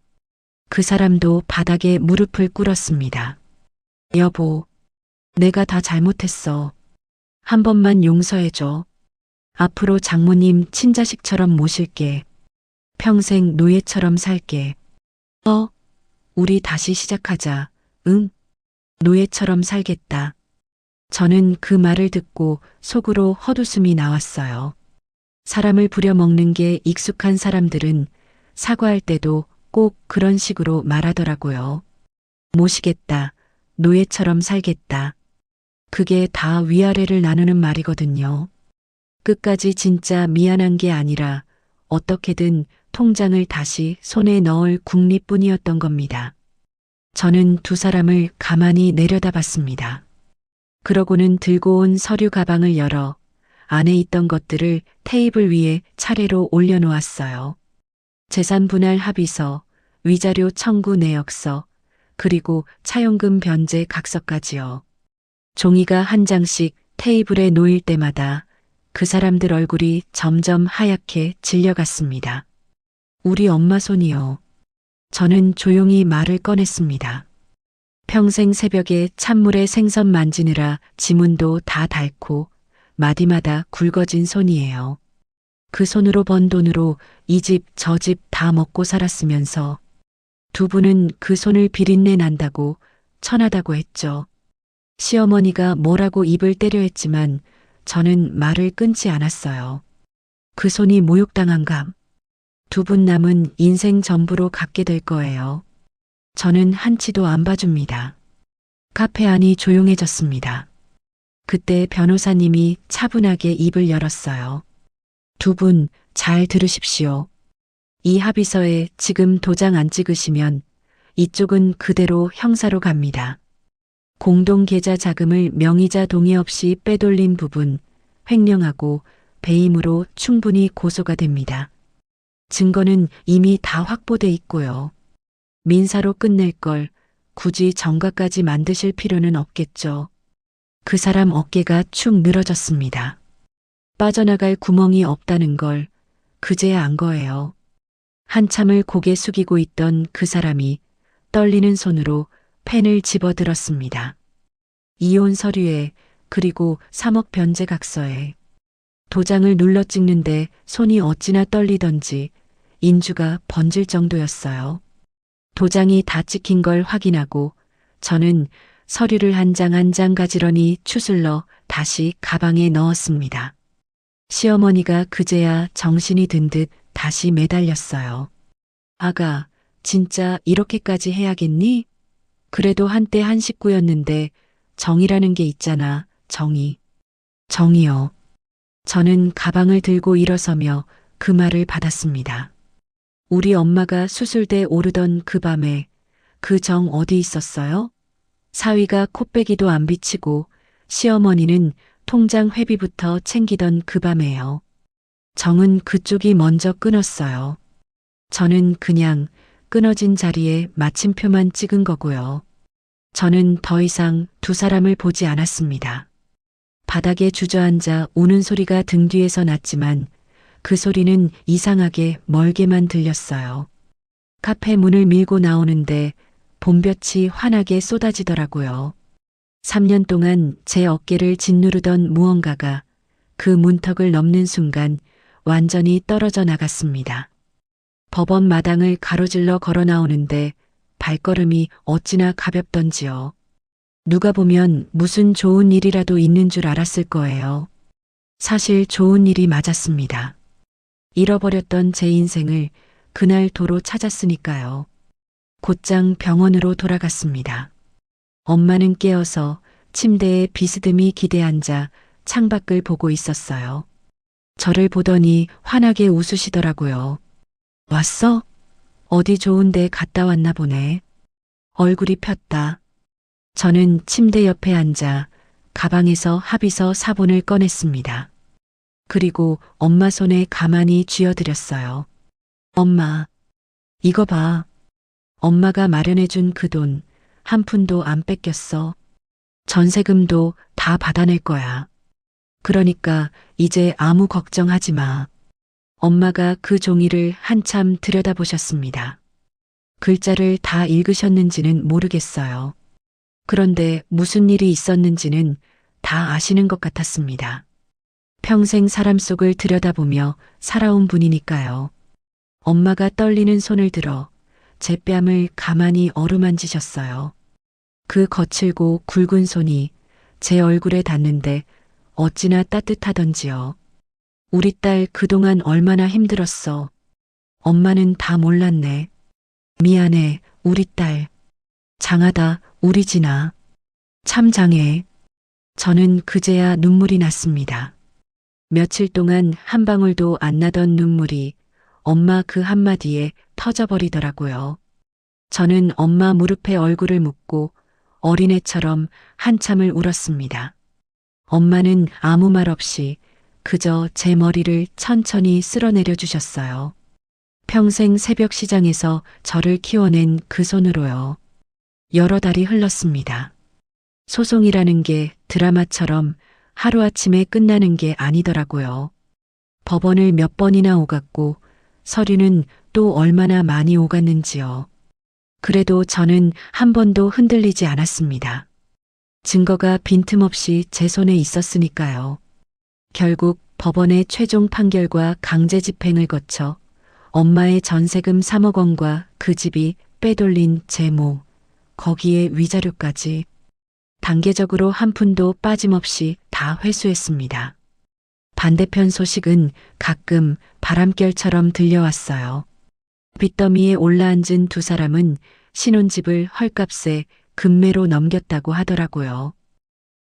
그 사람도 바닥에 무릎을 꿇었습니다. 여보, 내가 다 잘못했어. 한 번만 용서해줘. 앞으로 장모님 친자식처럼 모실게. 평생 노예처럼 살게. 우리 다시 시작하자. 응? 노예처럼 살겠다. 저는 그 말을 듣고 속으로 헛웃음이 나왔어요. 사람을 부려먹는 게 익숙한 사람들은 사과할 때도 꼭 그런 식으로 말하더라고요. 모시겠다. 노예처럼 살겠다. 그게 다 위아래를 나누는 말이거든요. 끝까지 진짜 미안한 게 아니라 어떻게든 통장을 다시 손에 넣을 궁리뿐이었던 겁니다. 저는 두 사람을 가만히 내려다봤습니다. 그러고는 들고 온 서류 가방을 열어 안에 있던 것들을 테이블 위에 차례로 올려놓았어요. 재산 분할 합의서, 위자료 청구 내역서, 그리고 차용금 변제 각서까지요. 종이가 한 장씩 테이블에 놓일 때마다 그 사람들 얼굴이 점점 하얗게 질려갔습니다. 우리 엄마 손이요. 저는 조용히 말을 꺼냈습니다. 평생 새벽에 찬물에 생선 만지느라 지문도 다 닳고 마디마다 굵어진 손이에요. 그 손으로 번 돈으로 이 집 저 집 다 먹고 살았으면서 두 분은 그 손을 비린내 난다고 천하다고 했죠. 시어머니가 뭐라고 입을 때려 했지만 저는 말을 끊지 않았어요. 그 손이 모욕당한 감. 두 분 남은 인생 전부로 갖게 될 거예요. 저는 한치도 안 봐줍니다. 카페 안이 조용해졌습니다. 그때 변호사님이 차분하게 입을 열었어요. 두 분 잘 들으십시오. 이 합의서에 지금 도장 안 찍으시면 이쪽은 그대로 형사로 갑니다. 공동계좌 자금을 명의자 동의 없이 빼돌린 부분 횡령하고 배임으로 충분히 고소가 됩니다. 증거는 이미 다 확보돼 있고요. 민사로 끝낼 걸 굳이 정가까지 만드실 필요는 없겠죠. 그 사람 어깨가 축 늘어졌습니다. 빠져나갈 구멍이 없다는 걸 그제야 안 거예요. 한참을 고개 숙이고 있던 그 사람이 떨리는 손으로 펜을 집어들었습니다. 이혼 서류에 그리고 3억 변제 각서에 도장을 눌러 찍는데 손이 어찌나 떨리던지 인주가 번질 정도였어요. 도장이 다 찍힌 걸 확인하고 저는 서류를 한 장 한 장 가지런히 추슬러 다시 가방에 넣었습니다. 시어머니가 그제야 정신이 든 듯 다시 매달렸어요. 아가, 진짜 이렇게까지 해야겠니? 그래도 한때 한 식구였는데 정이라는 게 있잖아, 정이. 정이요. 저는 가방을 들고 일어서며 그 말을 받았습니다. 우리 엄마가 수술대 오르던 그 밤에 그 정 어디 있었어요? 사위가 코빼기도 안 비치고 시어머니는 통장 회비부터 챙기던 그 밤에요. 정은 그쪽이 먼저 끊었어요. 저는 그냥 끊어진 자리에 마침표만 찍은 거고요. 저는 더 이상 두 사람을 보지 않았습니다. 바닥에 주저앉아 우는 소리가 등 뒤에서 났지만 그 소리는 이상하게 멀게만 들렸어요. 카페 문을 밀고 나오는데 봄볕이 환하게 쏟아지더라고요. 3년 동안 제 어깨를 짓누르던 무언가가 그 문턱을 넘는 순간 완전히 떨어져 나갔습니다. 법원 마당을 가로질러 걸어 나오는데 발걸음이 어찌나 가볍던지요. 누가 보면 무슨 좋은 일이라도 있는 줄 알았을 거예요. 사실 좋은 일이 맞았습니다. 잃어버렸던 제 인생을 그날 도로 찾았으니까요. 곧장 병원으로 돌아갔습니다. 엄마는 깨어서 침대에 비스듬히 기대앉아 창밖을 보고 있었어요. 저를 보더니 환하게 웃으시더라고요. 왔어? 어디 좋은 데 갔다 왔나 보네. 얼굴이 폈다. 저는 침대 옆에 앉아 가방에서 합의서 사본을 꺼냈습니다. 그리고 엄마 손에 가만히 쥐어드렸어요. 엄마, 이거 봐. 엄마가 마련해준 그 돈 한 푼도 안 뺏겼어. 전세금도 다 받아낼 거야. 그러니까 이제 아무 걱정하지 마. 엄마가 그 종이를 한참 들여다보셨습니다. 글자를 다 읽으셨는지는 모르겠어요. 그런데 무슨 일이 있었는지는 다 아시는 것 같았습니다. 평생 사람 속을 들여다보며 살아온 분이니까요. 엄마가 떨리는 손을 들어 제 뺨을 가만히 어루만지셨어요. 그 거칠고 굵은 손이 제 얼굴에 닿는데 어찌나 따뜻하던지요. 우리 딸 그동안 얼마나 힘들었어. 엄마는 다 몰랐네. 미안해, 우리 딸. 장하다, 우리 진아. 참 장해. 저는 그제야 눈물이 났습니다. 며칠 동안 한 방울도 안 나던 눈물이 엄마 그 한마디에 터져버리더라고요. 저는 엄마 무릎에 얼굴을 묻고 어린애처럼 한참을 울었습니다. 엄마는 아무 말 없이 그저 제 머리를 천천히 쓸어내려 주셨어요. 평생 새벽 시장에서 저를 키워낸 그 손으로요. 여러 달이 흘렀습니다. 소송이라는 게 드라마처럼 하루아침에 끝나는 게 아니더라고요. 법원을 몇 번이나 오갔고 서류는 또 얼마나 많이 오갔는지요. 그래도 저는 한 번도 흔들리지 않았습니다. 증거가 빈틈없이 제 손에 있었으니까요. 결국 법원의 최종 판결과 강제 집행을 거쳐 엄마의 전세금 3억 원과 그 집이 빼돌린 제 모, 거기에 위자료까지 단계적으로 한 푼도 빠짐없이 다 회수했습니다. 반대편 소식은 가끔 바람결처럼 들려왔어요. 빚더미에 올라앉은 두 사람은 신혼집을 헐값에 금매로 넘겼다고 하더라고요.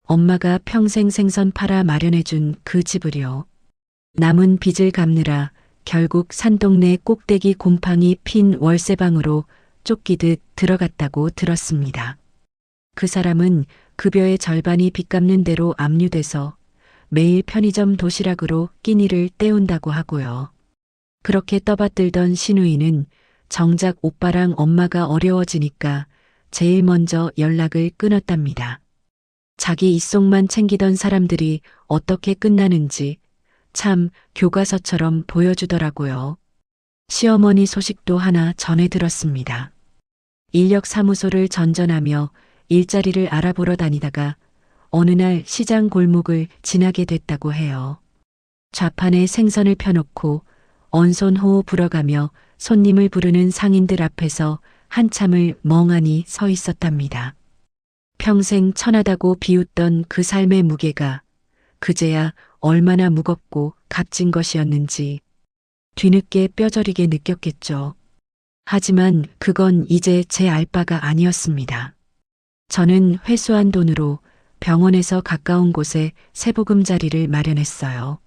엄마가 평생 생선 팔아 마련해준 그 집을요. 남은 빚을 갚느라 결국 산동네 꼭대기 곰팡이 핀 월세방으로 쫓기듯 들어갔다고 들었습니다. 그 사람은 급여의 절반이 빚 갚는 대로 압류돼서 매일 편의점 도시락으로 끼니를 때운다고 하고요. 그렇게 떠받들던 시누이는 정작 오빠랑 엄마가 어려워지니까 제일 먼저 연락을 끊었답니다. 자기 입속만 챙기던 사람들이 어떻게 끝나는지 참 교과서처럼 보여주더라고요. 시어머니 소식도 하나 전해 들었습니다. 인력사무소를 전전하며 일자리를 알아보러 다니다가 어느 날 시장 골목을 지나게 됐다고 해요. 좌판에 생선을 펴놓고 언손호호 불어가며 손님을 부르는 상인들 앞에서 한참을 멍하니 서 있었답니다. 평생 천하다고 비웃던 그 삶의 무게가 그제야 얼마나 무겁고 값진 것이었는지 뒤늦게 뼈저리게 느꼈겠죠. 하지만 그건 이제 제 알 바가 아니었습니다. 저는 회수한 돈으로 병원에서 가까운 곳에 세보금자리를 마련했어요.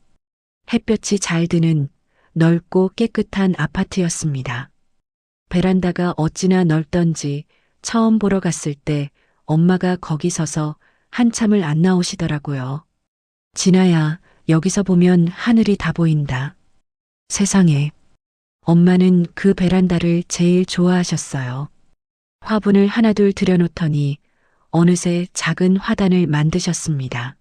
햇볕이 잘 드는 넓고 깨끗한 아파트였습니다. 베란다가 어찌나 넓던지 처음 보러 갔을 때 엄마가 거기 서서 한참을 안 나오시더라고요. 진아야, 여기서 보면 하늘이 다 보인다. 세상에. 엄마는 그 베란다를 제일 좋아하셨어요. 화분을 하나둘 들여놓더니 어느새 작은 화단을 만드셨습니다.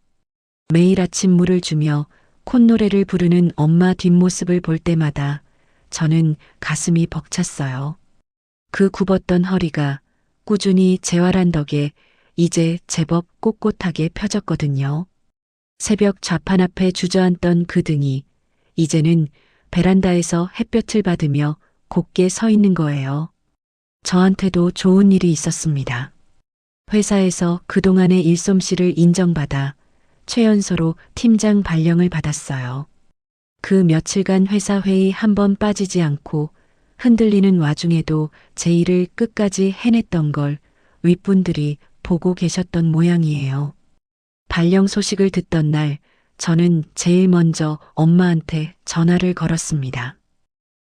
매일 아침 물을 주며 콧노래를 부르는 엄마 뒷모습을 볼 때마다 저는 가슴이 벅찼어요. 그 굽었던 허리가 꾸준히 재활한 덕에 이제 제법 꼿꼿하게 펴졌거든요. 새벽 좌판 앞에 주저앉던 그 등이 이제는 베란다에서 햇볕을 받으며 곧게 서 있는 거예요. 저한테도 좋은 일이 있었습니다. 회사에서 그동안의 일솜씨를 인정받아 최연소로 팀장 발령을 받았어요. 그 며칠간 회사 회의 한 번 빠지지 않고 흔들리는 와중에도 제 일을 끝까지 해냈던 걸 윗분들이 보고 계셨던 모양이에요. 발령 소식을 듣던 날 저는 제일 먼저 엄마한테 전화를 걸었습니다.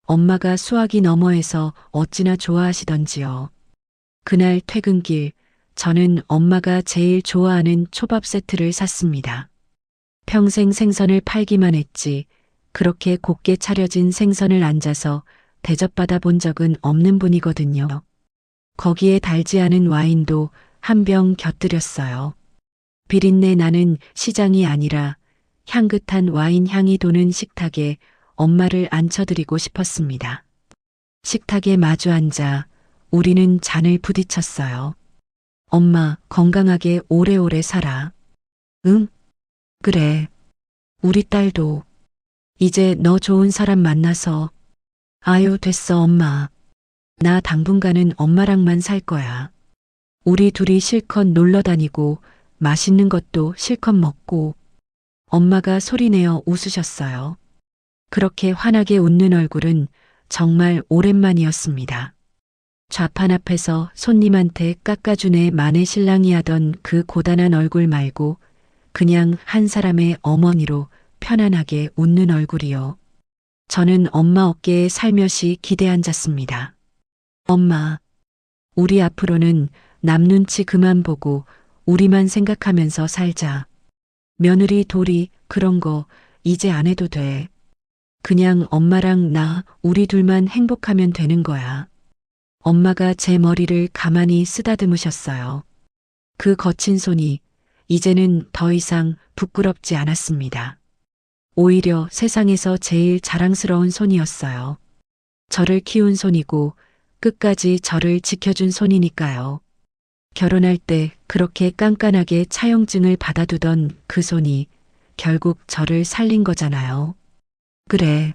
엄마가 수화기 너머에서 어찌나 좋아하시던지요. 그날 퇴근길 저는 엄마가 제일 좋아하는 초밥 세트를 샀습니다. 평생 생선을 팔기만 했지 그렇게 곱게 차려진 생선을 앉아서 대접받아 본 적은 없는 분이거든요. 거기에 달지 않은 와인도 한 병 곁들였어요. 비린내 나는 시장이 아니라 향긋한 와인 향이 도는 식탁에 엄마를 앉혀드리고 싶었습니다. 식탁에 마주 앉아 우리는 잔을 부딪혔어요. 엄마, 건강하게 오래오래 살아. 응? 그래. 우리 딸도. 이제 너 좋은 사람 만나서. 아유, 됐어, 엄마. 나 당분간은 엄마랑만 살 거야. 우리 둘이 실컷 놀러 다니고 맛있는 것도 실컷 먹고. 엄마가 소리내어 웃으셨어요. 그렇게 환하게 웃는 얼굴은 정말 오랜만이었습니다. 좌판 앞에서 손님한테 깎아주네 만의 신랑이 하던 그 고단한 얼굴 말고 그냥 한 사람의 어머니로 편안하게 웃는 얼굴이요. 저는 엄마 어깨에 살며시 기대 앉았습니다. 엄마, 우리 앞으로는 남 눈치 그만 보고 우리만 생각하면서 살자. 며느리 도리 그런 거 이제 안 해도 돼. 그냥 엄마랑 나 우리 둘만 행복하면 되는 거야. 엄마가 제 머리를 가만히 쓰다듬으셨어요. 그 거친 손이 이제는 더 이상 부끄럽지 않았습니다. 오히려 세상에서 제일 자랑스러운 손이었어요. 저를 키운 손이고 끝까지 저를 지켜준 손이니까요. 결혼할 때 그렇게 깐깐하게 차용증을 받아두던 그 손이 결국 저를 살린 거잖아요. 그래.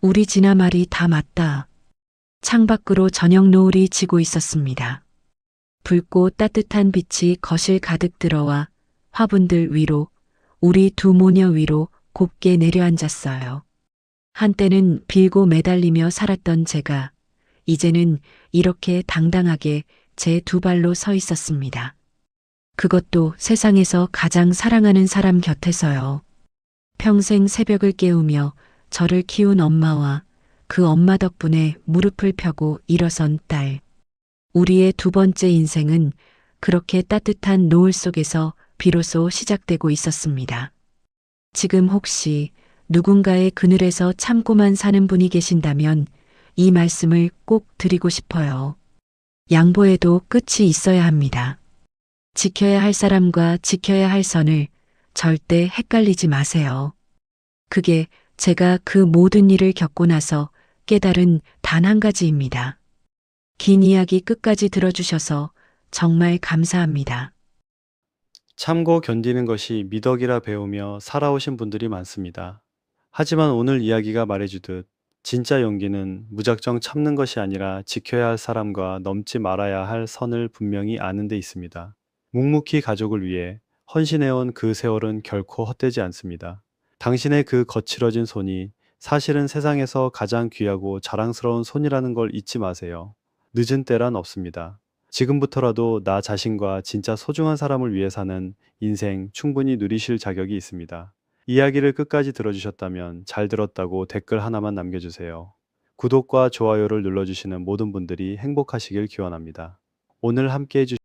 우리 진아 말이 다 맞다. 창밖으로 저녁 노을이 지고 있었습니다. 붉고 따뜻한 빛이 거실 가득 들어와 화분들 위로, 우리 두 모녀 위로 곱게 내려앉았어요. 한때는 빌고 매달리며 살았던 제가 이제는 이렇게 당당하게 제 두 발로 서 있었습니다. 그것도 세상에서 가장 사랑하는 사람 곁에서요. 평생 새벽을 깨우며 저를 키운 엄마와 그 엄마 덕분에 무릎을 펴고 일어선 딸. 우리의 두 번째 인생은 그렇게 따뜻한 노을 속에서 비로소 시작되고 있었습니다. 지금 혹시 누군가의 그늘에서 참고만 사는 분이 계신다면 이 말씀을 꼭 드리고 싶어요. 양보에도 끝이 있어야 합니다. 지켜야 할 사람과 지켜야 할 선을 절대 헷갈리지 마세요. 그게 제가 그 모든 일을 겪고 나서 깨달은 단 한 가지입니다. 긴 이야기 끝까지 들어주셔서 정말 감사합니다. 참고 견디는 것이 미덕이라 배우며 살아오신 분들이 많습니다. 하지만 오늘 이야기가 말해주듯 진짜 용기는 무작정 참는 것이 아니라 지켜야 할 사람과 넘지 말아야 할 선을 분명히 아는 데 있습니다. 묵묵히 가족을 위해 헌신해온 그 세월은 결코 헛되지 않습니다. 당신의 그 거칠어진 손이 사실은 세상에서 가장 귀하고 자랑스러운 손이라는 걸 잊지 마세요. 늦은 때란 없습니다. 지금부터라도 나 자신과 진짜 소중한 사람을 위해 사는 인생 충분히 누리실 자격이 있습니다. 이야기를 끝까지 들어주셨다면 잘 들었다고 댓글 하나만 남겨주세요. 구독과 좋아요를 눌러주시는 모든 분들이 행복하시길 기원합니다. 오늘 함께 해주신